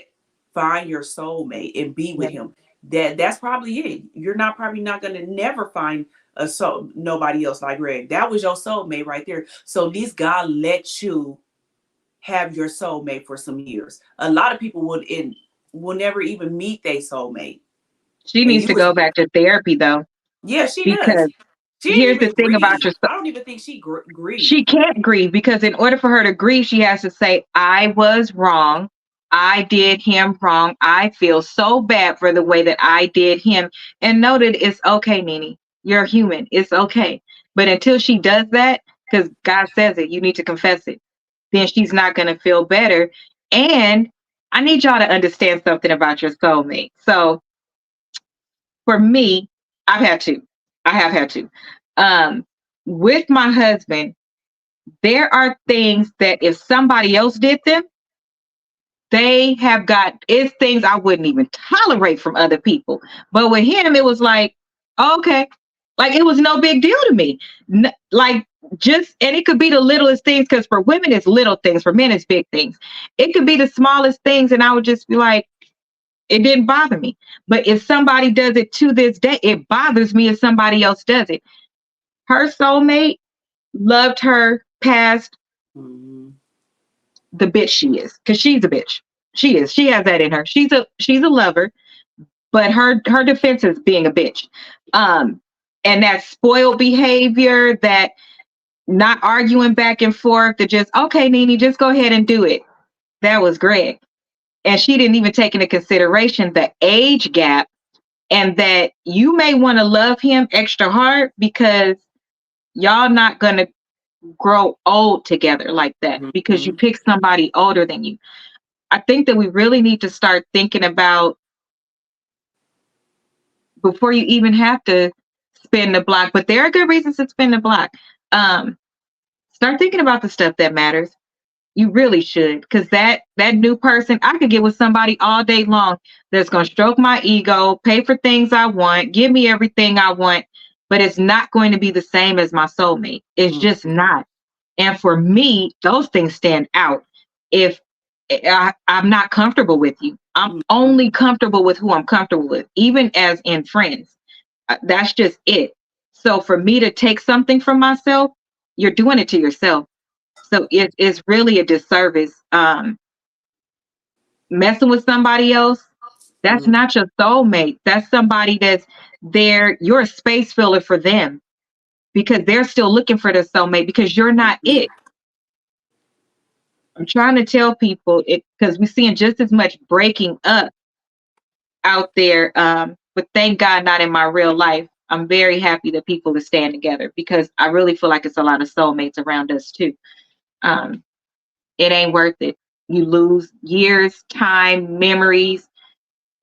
find your soulmate and be Yeah. with him. That's probably it. You're not probably not gonna never find a soul nobody else like Gregg. That was your soulmate right there. So at least God let you have your soulmate for some years. A lot of people will never even meet their soulmate. She And needs you to was, go back to therapy though, yeah, she does. because She didn't here's the even thing about grieve. your I don't even think she grieved. she can't grieve, because in order for her to grieve, she has to say, I was wrong. I did him wrong. I feel so bad for the way that I did him. And know that it's okay, Nene. You're human. It's okay. But until she does that, because God says it, you need to confess it, then she's not going to feel better. And I need y'all to understand something about your soulmate. So for me, I've had to. I have had to. Um, with my husband, there are things that if somebody else did them, they have got, it's things I wouldn't even tolerate from other people. But with him, it was like, okay, like it was no big deal to me. Like just, and it could be the littlest things, because for women it's little things, for men it's big things. It could be the smallest things, and I would just be like, it didn't bother me. But if somebody does it to this day, it bothers me if somebody else does it. Her soulmate loved her past Mhm. the bitch she is, because she's a bitch. She is. She has that in her. She's a lover, but her defense is being a bitch. Um, and that spoiled behavior, that not arguing back and forth, that just, okay, Nene, just go ahead and do it. That was Gregg. And she didn't even take into consideration the age gap, and that you may want to love him extra hard because y'all not gonna grow old together like that, because you Mhm. pick somebody older than you. I think that we really need to start thinking about, before you even have to spin the block, but there are good reasons to spin the block. Um, Start thinking about the stuff that matters. You really should, because that new person, I could get with somebody all day long that's gonna stroke my ego, pay for things I want, give me everything I want, but it's not going to be the same as my soulmate. It's just Mhm. not. And for me, those things stand out. If I'm not comfortable with you, I'm Mhm. only comfortable with who I'm comfortable with, even as in friends. That's just it. So for me to take something from myself, you're doing it to yourself. So it's really a disservice. Messing with somebody else, that's Mhm. not your soulmate. That's somebody that's there. You're a space filler for them, because they're still looking for their soulmate, because you're not Mhm. it. I'm trying to tell people it, because we're seeing just as much breaking up out there. But thank God, not in my real life. I'm very happy that people are staying together, because I really feel like it's a lot of soulmates around us too. Um, it ain't worth it. You lose years, time, memories,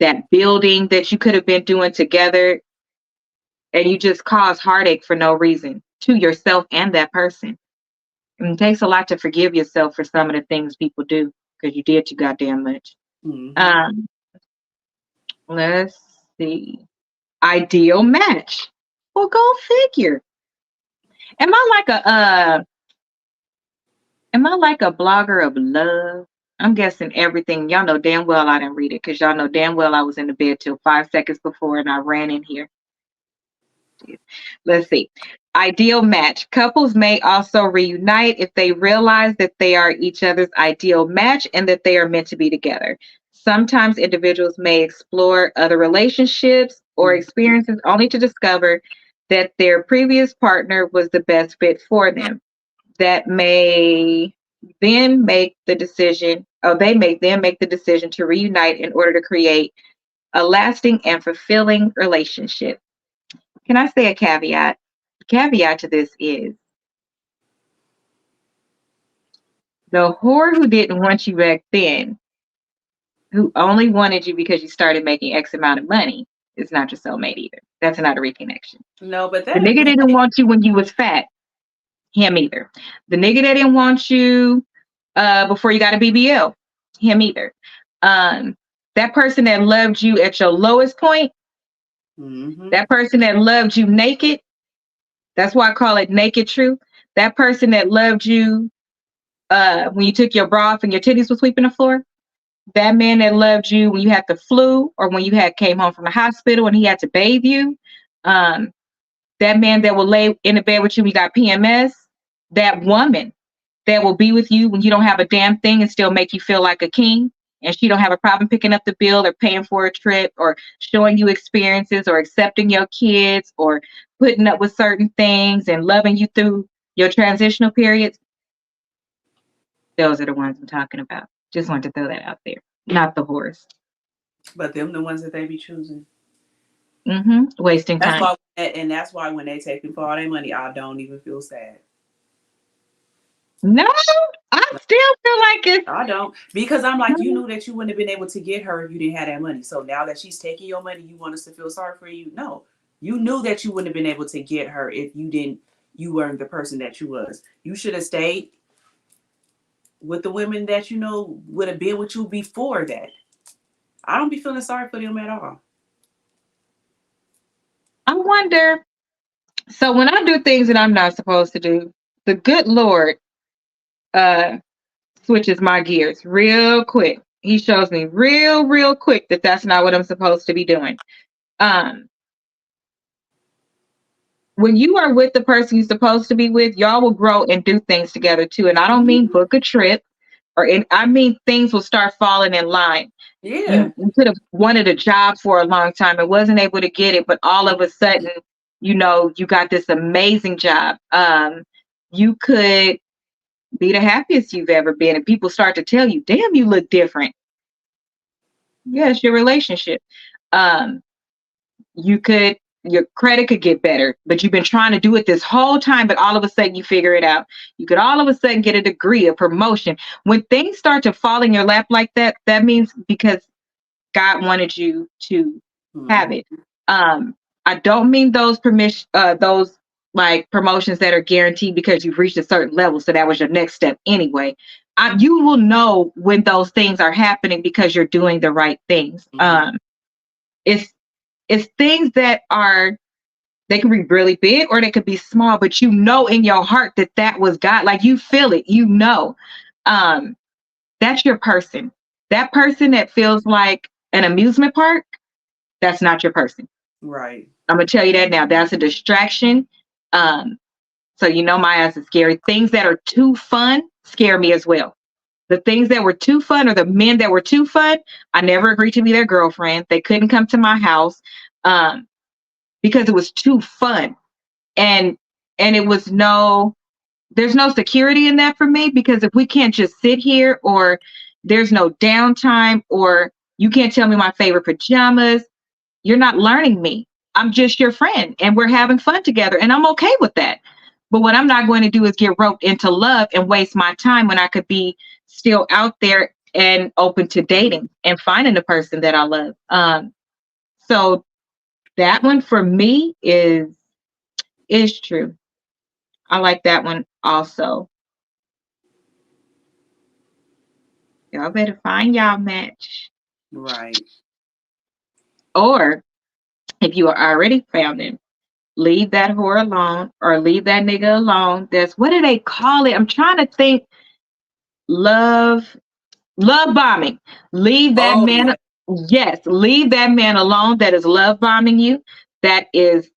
that building that you could have been doing together, and you just cause heartache for no reason to yourself and that person. And it takes a lot to forgive yourself for some of the things people do, because you did too goddamn much. Mhm. Um, let's see. Ideal match. Well, go figure. Am I like a am I like a blogger of love? I'm guessing everything. Y'all know damn well I didn't read it, because y'all know damn well I was in the bed till 5 seconds before and I ran in here. Let's see. Ideal match. Couples may also reunite if they realize that they are each other's ideal match and that they are meant to be together. Sometimes individuals may explore other relationships or Mhm. experiences only to discover that their previous partner was the best fit for them. That may then make the decision, or they may then make the decision to reunite in order to create a lasting and fulfilling relationship. Can I say a caveat? The caveat to this is, the whore who didn't want you back then who only wanted you because you started making X amount of money is not your soulmate either. That's not a reconnection. No, but The that nigga that didn't want you when you was fat, him either. The nigga that didn't want you before you got a BBL, him either. That person that loved you at your lowest point, that person that loved you naked, that's why I call it naked truth. That person that loved you when you took your bra off and your titties was sweeping the floor, that man that loved you when you had the flu or when you had came home from the hospital and he had to bathe you, that man that will lay in the bed with you when you got PMS, that woman that will be with you when you don't have a damn thing and still make you feel like a king, and she don't have a problem picking up the bill or paying for a trip or showing you experiences or accepting your kids or putting up with certain things and loving you through your transitional periods. Those are the ones I'm talking about. Just wanted to throw that out there. Not the horse. But them the ones that they be choosing. Wasting that's time. And that's why when they take me for all their money, I don't even feel sad. No, I still feel like it. I don't. Because I'm like, you knew that you wouldn't have been able to get her if you didn't have that money. So now that she's taking your money, you want us to feel sorry for you? No. You knew that you wouldn't have been able to get her if you weren't the person that you was. You should have stayed with the women that you know would have been with you before that. I don't be feeling sorry for them at all. I wonder. So when I do things that I'm not supposed to do, the good Lord switches my gears real quick. He shows me real quick that that's not what I'm supposed to be doing. When you are with the person you're supposed to be with, y'all will grow and do things together too. And I don't mean book a trip, I mean things will start falling in line. Yeah. You could have wanted a job for a long time and wasn't able to get it, but all of a sudden, you got this amazing job. You could be the happiest you've ever been, and people start to tell you, damn, you look different. Yes, your relationship. Your credit could get better, but you've been trying to do it this whole time, but all of a sudden you figure it out. You could all of a sudden get a degree, a promotion. When things start to fall in your lap like that, that means because God wanted you to have it. I don't mean those like promotions that are guaranteed because you've reached a certain level. So that was your next step anyway. You will know when those things are happening because you're doing the right things. It's things that they can be really big or they could be small, but in your heart that was God. Like you feel it, that's your person. That person that feels like an amusement park, that's not your person. Right. I'm gonna tell you that now. That's a distraction. So my ass is scary. Things that are too fun scare me as well. The things that were too fun or the men that were too fun, I never agreed to be their girlfriend. They couldn't come to my house because it was too fun. And it was there's no security in that for me, because if we can't just sit here or there's no downtime or you can't tell me my favorite pajamas, you're not learning me. I'm just your friend and we're having fun together and I'm okay with that. But what I'm not going to do is get roped into love and waste my time when I could be still out there and open to dating and finding the person that I love. So that one for me is true. I like that one also. Y'all better find y'all match. Right. Or if you are already found him, leave that whore alone or leave that nigga alone. What do they call it? I'm trying to think. Love bombing. Leave that man. Yeah. Yes, leave that man alone that is love bombing you. That is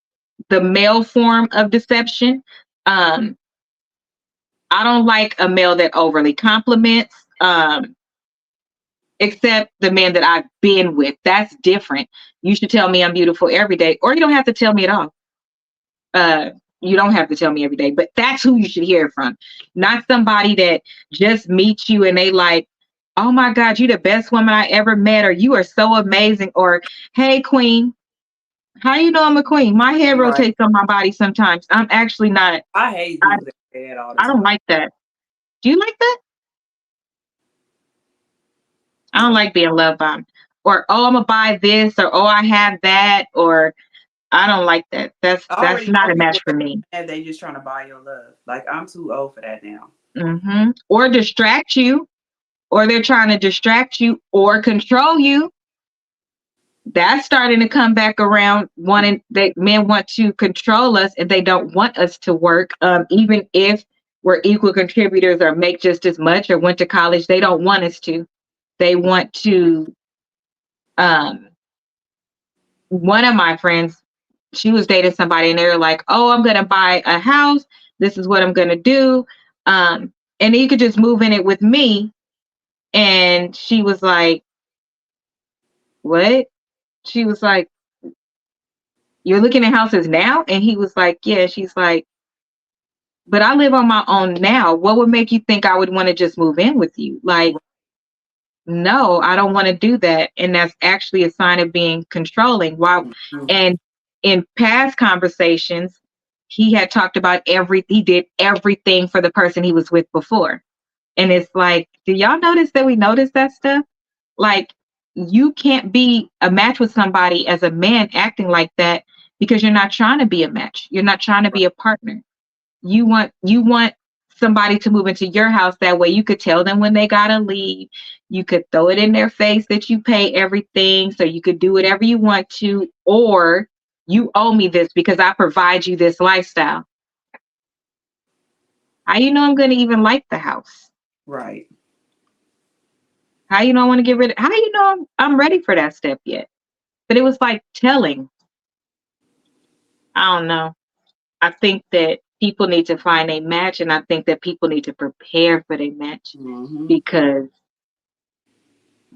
the male form of deception. I don't like a male that overly compliments, except the men that I've been with. That's different. You should tell me I'm beautiful every day, or you don't have to tell me at all. You don't have to tell me every day, but that's who you should hear from. Not somebody that just meets you and they like, oh my God, you're the best woman I ever met, or you are so amazing, or hey queen, how you know I'm a queen? My head rotates on my body sometimes. I'm actually not. I hate dudes that say that all the time. I don't like that. Do you like that? I don't like being love bombed. Or, oh, I'm gonna buy this, or oh, I have that, or I don't like that. I That's already not know a match people for me. and they just trying to buy your love. Like I'm too old for that now. Or distract you, or they're trying to distract you or control you. That's starting to come back around. Wanting that men want to control us and they don't want us to work, even if we're equal contributors or make just as much or went to college. They don't want us to. They want to. Um, One of my friends, she was dating somebody and they were like, "Oh, I'm gonna buy a house. This is what I'm gonna do." And you could just move in it with me. And she was like, "What?" She was like, "You're looking at houses now?" And he was like, "Yeah." She's like, "But I live on my own now. What would make you think I would want to just move in with you?" Like, no, I don't want to do that. And that's actually a sign of being controlling. Wow. Mhm. And in past conversations, he had talked about he did everything for the person he was with before. And it's like, do y'all notice that we notice that stuff? Like, you can't be a match with somebody as a man acting like that because you're not trying to be a match. You're not trying to be a partner. You want somebody to move into your house. That way you could tell them when they gotta leave. You could throw it in their face that you pay everything, so you could do whatever you want to, or you owe me this because I provide you this lifestyle. How you know I'm gonna even like the house? Right. How you know I want to get rid of? How you know I'm ready for that step yet? But it was like telling. I don't know. I think that people need to find a match, and I think that people need to prepare for their match Mm-hmm. because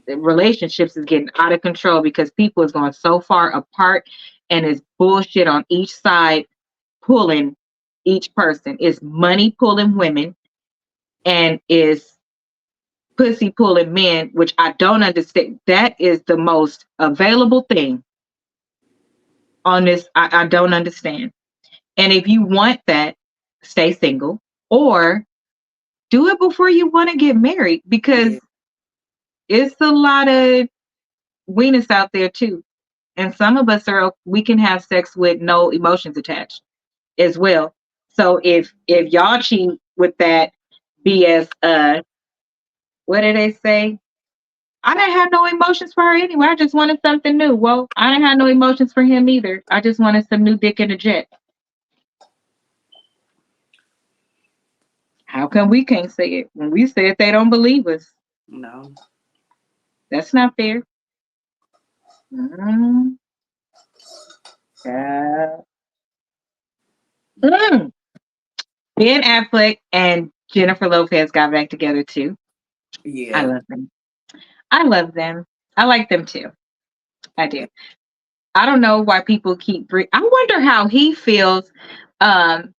the relationships is getting out of control because people is going so far apart and it's bullshit on each side pulling each person. Is money pulling women and is pussy pulling men, which I don't understand. That is the most available thing on this. I don't understand. And if you want that, stay single or do it before you want to get married because Yeah. it's a lot of weenus out there too. And some of us we can have sex with no emotions attached as well. So if y'all cheat with that BS, what did they say? I didn't have no emotions for her anyway. I just wanted something new. Well, I didn't have no emotions for him either. I just wanted some new dick in a jet. How come we can't say it when we say it? They don't believe us. No. That's not fair. Mm, yeah. Mm. Ben Affleck and Jennifer Lopez got back together too. I Yeah. love them. I love them. I like them too. I do. I don't know why people I wonder how he feels um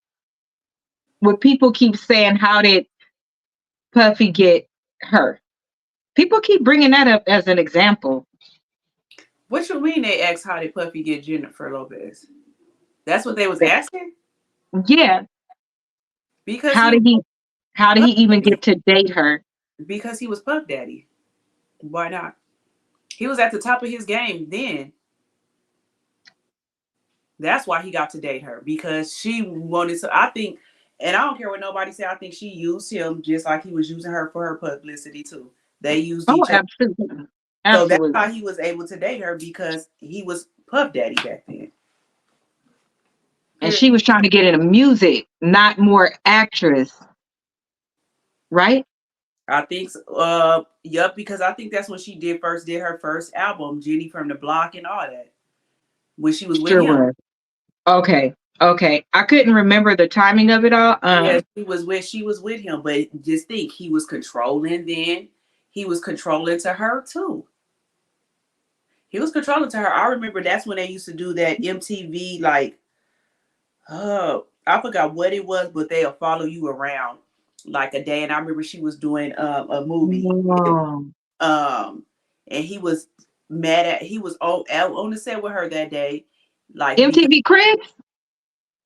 when people keep saying, how did Puffy get her? People keep bringing that up as an example. What you mean they asked how did Puffy get Jennifer Lopez? That's what they was That- asking? Yeah, Because how he was did he how did Puff he even Daddy. get to date her? Because he was Puff Daddy. Why not? He was at the top of his game then. That's why he got to date her because she wanted to. I think, and I don't care what nobody say. I think she used him just like he was using her for her publicity too. They used Oh, each other, absolutely. so that's how Absolutely. he was able to date her because he was Puff Daddy back then. And she Period. was trying to get into music, not more actress, right? I think, yep, because I think that's when she did her first album, Jenny from the Block and all that. When she was with Sure him. was. Okay. Okay. I couldn't remember the timing of it all. Yeah, she was with him, but just think he was controlling then. He was controlling to her too. He was controlling to her. I remember that's when they used to do that MTV like I forgot what it was, but they'll follow you around like a day. And I remember she was doing a movie. Wow. Um and he was on the set with her that day. Like because MTV Cribs?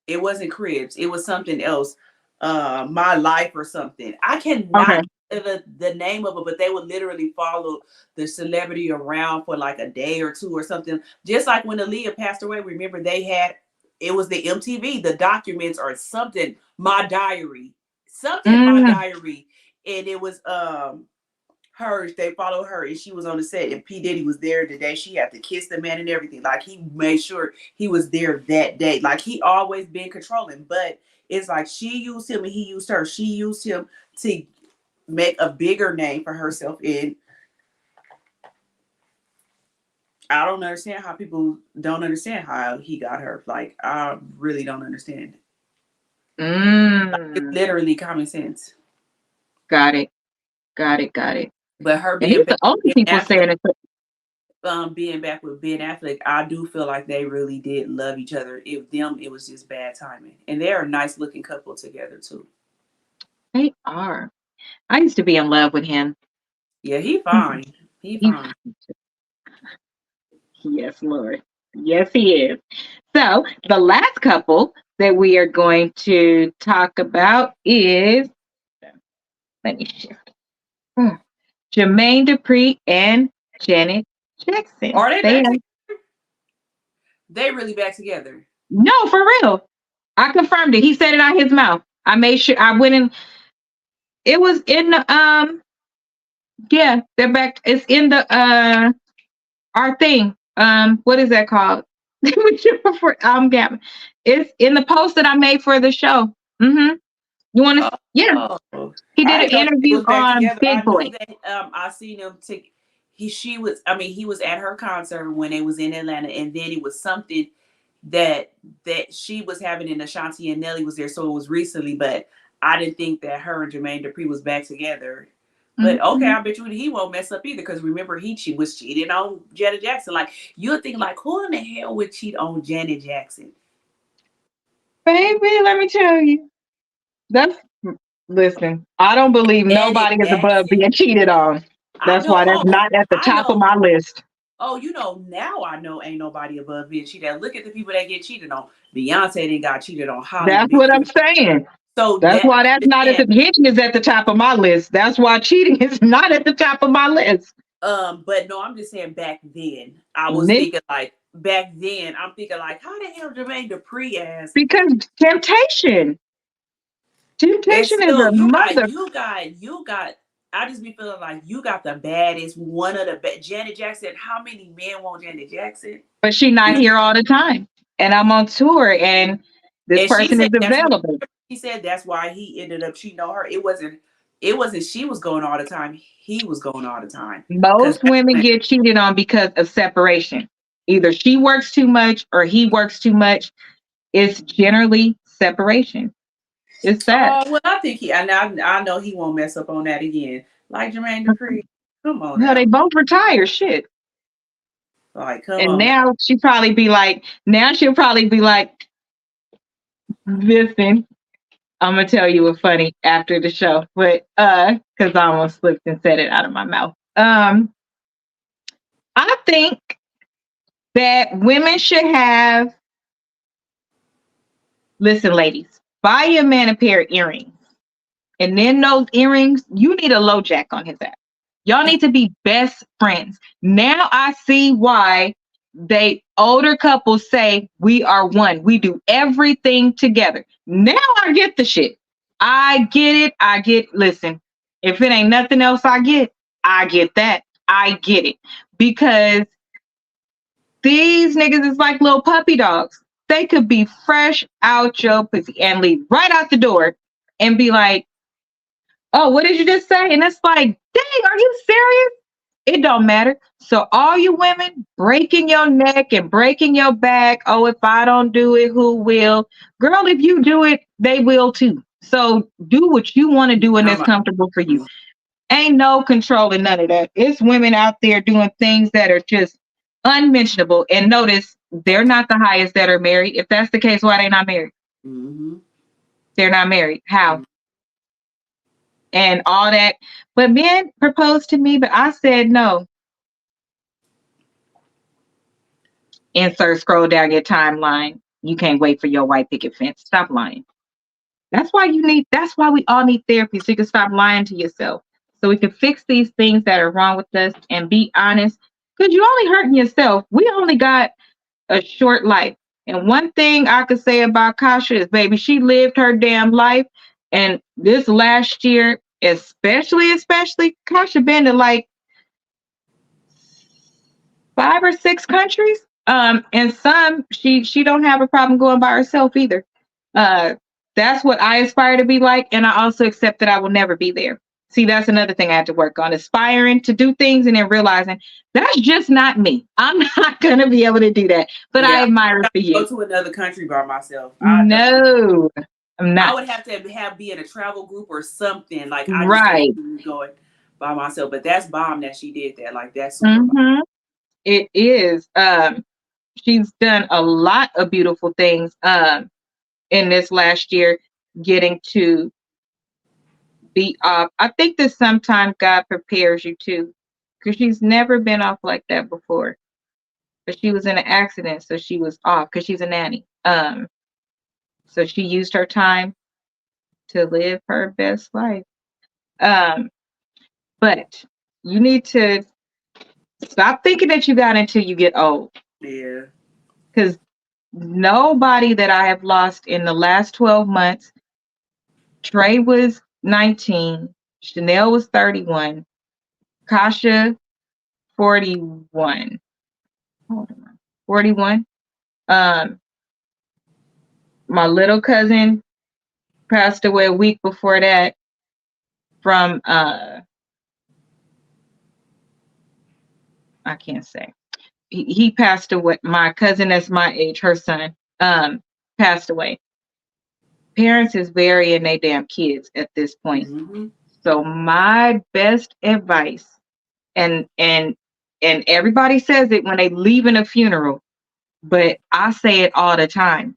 it wasn't Cribs, it was something else. My Life or something. I cannot Okay. the name of it, but they would literally follow the celebrity around for like a day or two or something. Just like when Aaliyah passed away, remember they had, it was the MTV, the documents or something, My Diary, something, My Diary, and it was her, they followed her and she was on the set and P. Diddy was there the day she had to kiss the man and everything. Like he made sure he was there that day. Like he always been controlling, but it's like she used him and he used her. She used him to make a bigger name for herself. And I don't understand how people don't understand how he got her. Like I really don't understand. Like, it's literally common sense. Got it. But her being the only people saying it. Being back with Ben Affleck, I do feel like they really did love each other. It was just bad timing. And they're a nice looking couple together too. They are. I used to be in love with him. Yeah, he fine. He fine. Yes, Lord. Yes, he is. So the last couple that we are going to talk about is, let me shift. Jermaine Dupri and Janet Jackson. Are they back together? They really back together? No, for real. I confirmed it. He said it out his mouth. I made sure I went in. It was in the yeah, they're back. It's in the our thing. What is that called? It's in the post that I made for the show. You want to? Yeah. He did an interview on Big Boy. I seen him take. He was at her concert when it was in Atlanta, and then it was something that she was having, and Ashanti and Nelly was there, so it was recently. But I didn't think that her and Jermaine Dupri was back together. But okay, I bet you he won't mess up either, because remember he was cheating on Janet Jackson. Like you'll think like, who in the hell would cheat on Janet Jackson? Baby, let me tell you. Listen, I don't believe nobody is above being cheated on. That's why that's not at the top of my list. Oh, now I know ain't nobody above being cheated on. Look at the people that get cheated on. Beyonce didn't got cheated on. Holly, that's what I'm saying. So that's why that's not at the hitting is at the top of my list. That's why cheating is not at the top of my list. But no, I'm just saying back then I was thinking like back then I'm thinking like, how the hell Jermaine Dupri ass? Because temptation is a mother. You got. I just be feeling like you got the baddest one of the Janet Jackson. How many men want Janet Jackson? But she's not here all the time, and I'm on tour, and this person is available. He said that's why he ended up cheating on her. It wasn't she was going all the time. He was going all the time. Most women get cheated on because of separation. Either she works too much or he works too much. It's generally separation. It's that. Well, I think I know he won't mess up on that again. Like Jermaine Dupri. Come on. No, they both retire. Shit. Like, come and on. Now she'll probably be like, listen, I'm gonna tell you a funny after the show, but because I almost slipped and said it out of my mouth. I think that women should have. Listen, ladies, buy your man a pair of earrings, and then those earrings, you need a low jack on his ass. Y'all need to be best friends. Now I see why older couples say we are one. We do everything together. Now I get the shit. I get it. Listen, if it ain't nothing else I get that. I get it. Because these niggas is like little puppy dogs. They could be fresh out your pussy and leave right out the door and be like, oh, what did you just say? And it's like, dang, are you serious? It don't matter. So all you women breaking your neck and breaking your back. Oh, if I don't do it, who will? Girl, if you do it, they will too. So do what you want to do and it's comfortable for you. Ain't no controlling none of that. It's women out there doing things that are just unmentionable. And notice, they're not the highest that are married. If that's the case, why they not married? They're not married. How? And all that. But men proposed to me, but I said no. Insert scroll down your timeline. You can't wait for your white picket fence. Stop lying. That's why we all need therapy, so you can stop lying to yourself. so we can fix these things that are wrong with us and be honest. Because you only hurting yourself. We only got a short life. And one thing I could say about Kasha is, baby, she lived her damn life. And this last year, especially, Kasha been to like 5 or 6 countries. And some she don't have a problem going by herself either. Uh, that's what I aspire to be like, and I also accept that I will never be there. See, that's another thing I have to work on: aspiring to do things and then realizing that's just not me. I'm not gonna be able to do that. But I Yeah, admire it for go you. to another country by myself. I don't. No, I'm I not. would have to be in a travel group or something. Like I just can't Right. be going by myself. But that's bomb that she did that. Like that's super bomb. Mm-hmm. It is. She's done a lot of beautiful things. In this last year, getting to be off. I think that sometimes God prepares you too, because she's never been off like that before. But she was in an accident, so she was off because she's a nanny. So she used her time to live her best life. Um, but you need to stop thinking that you got until you get old, Yeah. because nobody that I have lost in the last 12 months, Trey was 19, Chanel was 31, Kasha 41. Hold on. 41. Um, my little cousin passed away a week before that from I can't say. He passed away. My cousin that's my age, her son, passed away. Parents is burying their damn kids at this point. Mm-hmm. So my best advice, and everybody says it when they leaving a funeral, but I say it all the time.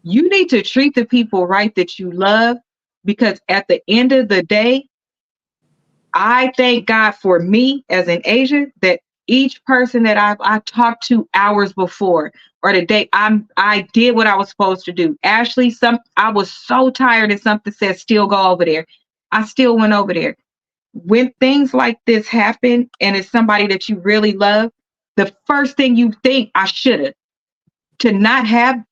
You need to treat the people right that you love, because at the end of the day, I thank God for me as an Asian that each person that I talked to hours before or the day I did what I was supposed to do. Ashley, I was so tired and something said still go over there. I still went over there. When things like this happen and it's somebody that you really love, the first thing you think, I should have, to not have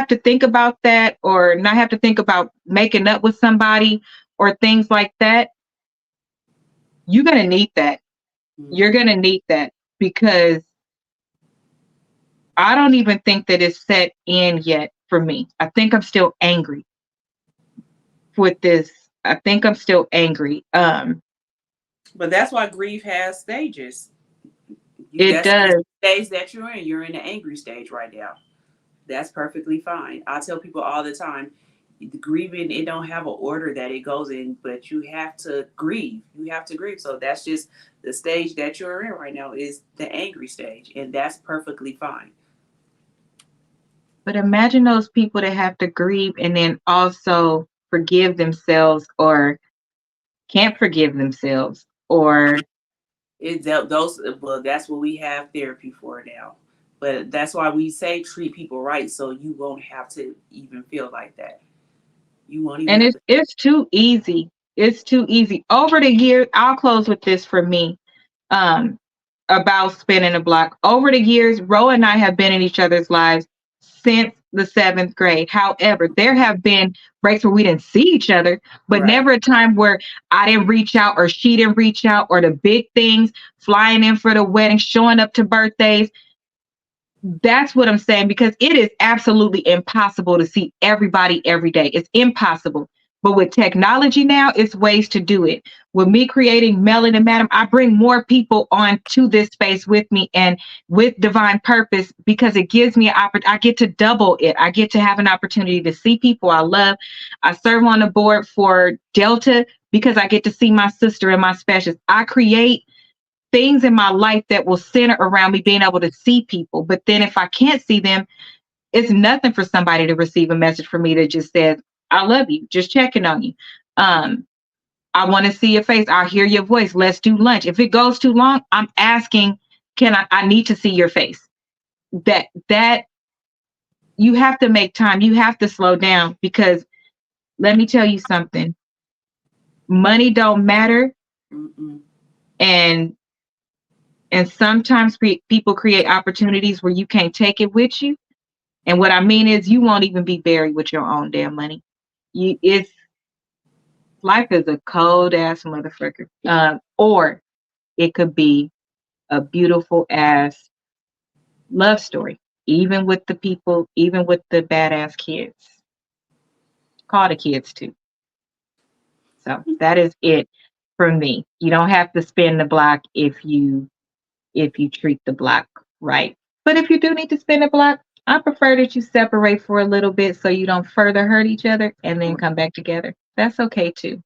to think about that, or not have to think about making up with somebody or things like that. You're going to need that. You're Mm-hmm. going to need that, because I don't even think that it's set in yet for me. I think I'm still angry with this. I think I'm still angry. But that's why grief has stages. It That's the does. stage that you're in. You're in the angry stage right now. That's perfectly fine. I tell people all the time, the grieving, it don't have an order that it goes in, but you have to grieve. You have to grieve. So that's just the stage that you're in right now is the angry stage, and that's perfectly fine. But imagine those people that have to grieve and then also forgive themselves, or can't forgive themselves, or Those well, that's what we have therapy for now. But that's why we say treat people right, so you won't have to even feel like that. You won't even and have it's to. it's too easy. It's too easy. Over the years, I'll close with this for me. Um, about spinning the block. Over the years, Ro and I have been in each other's lives since the 7th grade. However, there have been breaks where we didn't see each other, but Right. never a time where I didn't reach out or she didn't reach out, or the big things, flying in for the wedding, showing up to birthdays. That's what I'm saying, because it is absolutely impossible to see everybody every day. It's impossible. But with technology now, it's ways to do it. With me creating Melanin Madam, I bring more people on to this space with me and with divine purpose, because it gives me I get to double it. I get to have an opportunity to see people I love. I serve on the board for Delta because I get to see my sister and my specials. I create things in my life that will center around me being able to see people. But then if I can't see them, it's nothing for somebody to receive a message from me that just says, I love you, just checking on you. Um, I want to see your face. I'll hear your voice. Let's do lunch. If it goes too long, I'm asking, I need to see your face. That you have to make time. You have to slow down, because let me tell you something. money don't matter. Mm-mm. And sometimes people create opportunities where you can't take it with you. And what I mean is you won't even be buried with your own damn money. It's life is a cold ass motherfucker. Or it could be a beautiful ass love story, even with the people, even with the badass kids. Call the kids too. So that is it for me. You don't have to spin the block if you treat the block right. But if you do need to spin the block, I prefer that you separate for a little bit so you don't further hurt each other and then come back together. That's okay too.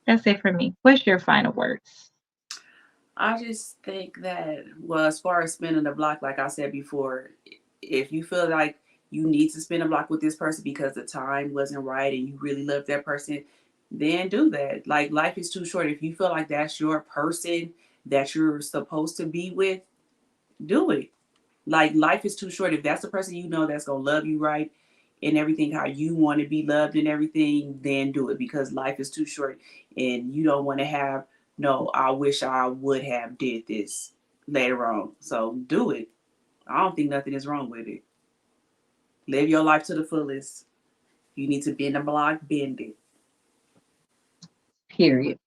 That's it for me. What's your final words? I just think that, well, as far as spinning the block, like I said before, if you feel like you need to spin a block with this person because the time wasn't right and you really love that person, then do that. Like, life is too short. If you feel like that's your person that you're supposed to be with, do it. Like, life is too short. If that's the person you know that's gonna love you right and everything how you want to be loved and everything, then do it, because life is too short and you don't want to have no, I wish I would have did this later on. So do it. I don't think nothing is wrong with it. Live your life to the fullest. You need to bend the block, bend it. Period.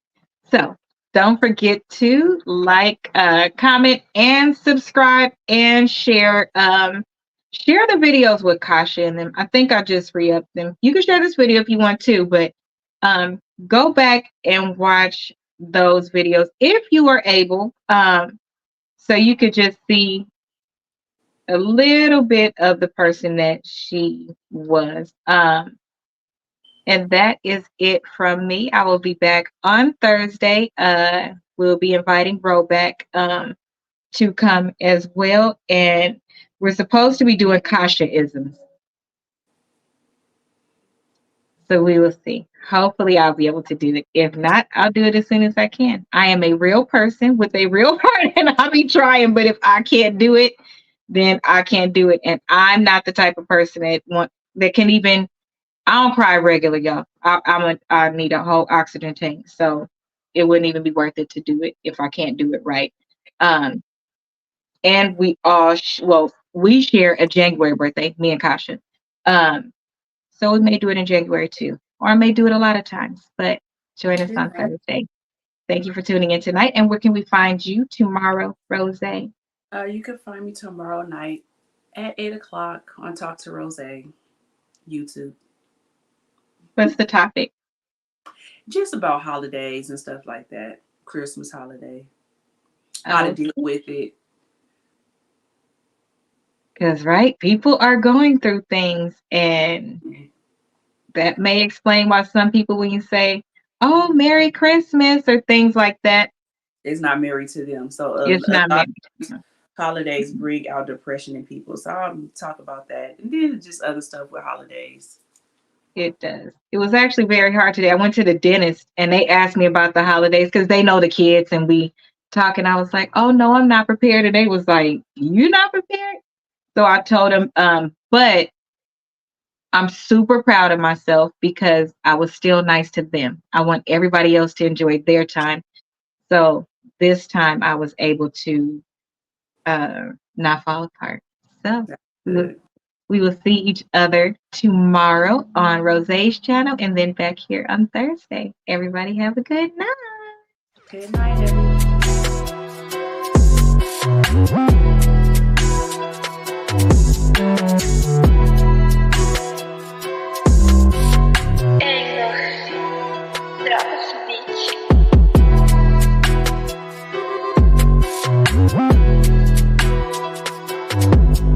So don't forget to like, comment, and subscribe and share. Share the videos with Kasha and them. I think I just re-upped them. You can share this video if you want to, but go back and watch those videos if you are able. So you could just see a little bit of the person that she was. And that is it from me. I will be back on Thursday. We'll be inviting Ro back to come as well. And we're supposed to be doing Kasha-isms. So we will see. Hopefully I'll be able to do it. If not, I'll do it as soon as I can. I am a real person with a real heart and I'll be trying. But if I can't do it, then I can't do it. And I'm not the type of person that can even, I don't cry regular, y'all. I need a whole oxygen tank. So it wouldn't even be worth it to do it if I can't do it right. And we all, we share a January birthday, me and Kasha. So we may do it in January too, or I may do it a lot of times, but join us on Thursday. Thank you for tuning in tonight. And where can we find you tomorrow, Rose? You can find me tomorrow night at 8 o'clock on Talk to Rose, YouTube. What's the topic? Just about holidays and stuff like that. Christmas holiday. How to deal with it. Because, right, people are going through things, and that may explain why some people, when you say, oh, Merry Christmas, or things like that, it's not married to them. So it's not married. Holidays bring out depression in people. So I'll talk about that. And then just other stuff with holidays. It does. It was actually very hard today. I went to the dentist and they asked me about the holidays because they know the kids, and we talk, and I was like, oh no, I'm not prepared. And they was like, you're not prepared? So I told them, but I'm super proud of myself because I was still nice to them. I want everybody else to enjoy their time. So this time I was able to not fall apart. So we will see each other tomorrow on Rose's channel and then back here on Thursday. Everybody have a good night. Good night, everyone.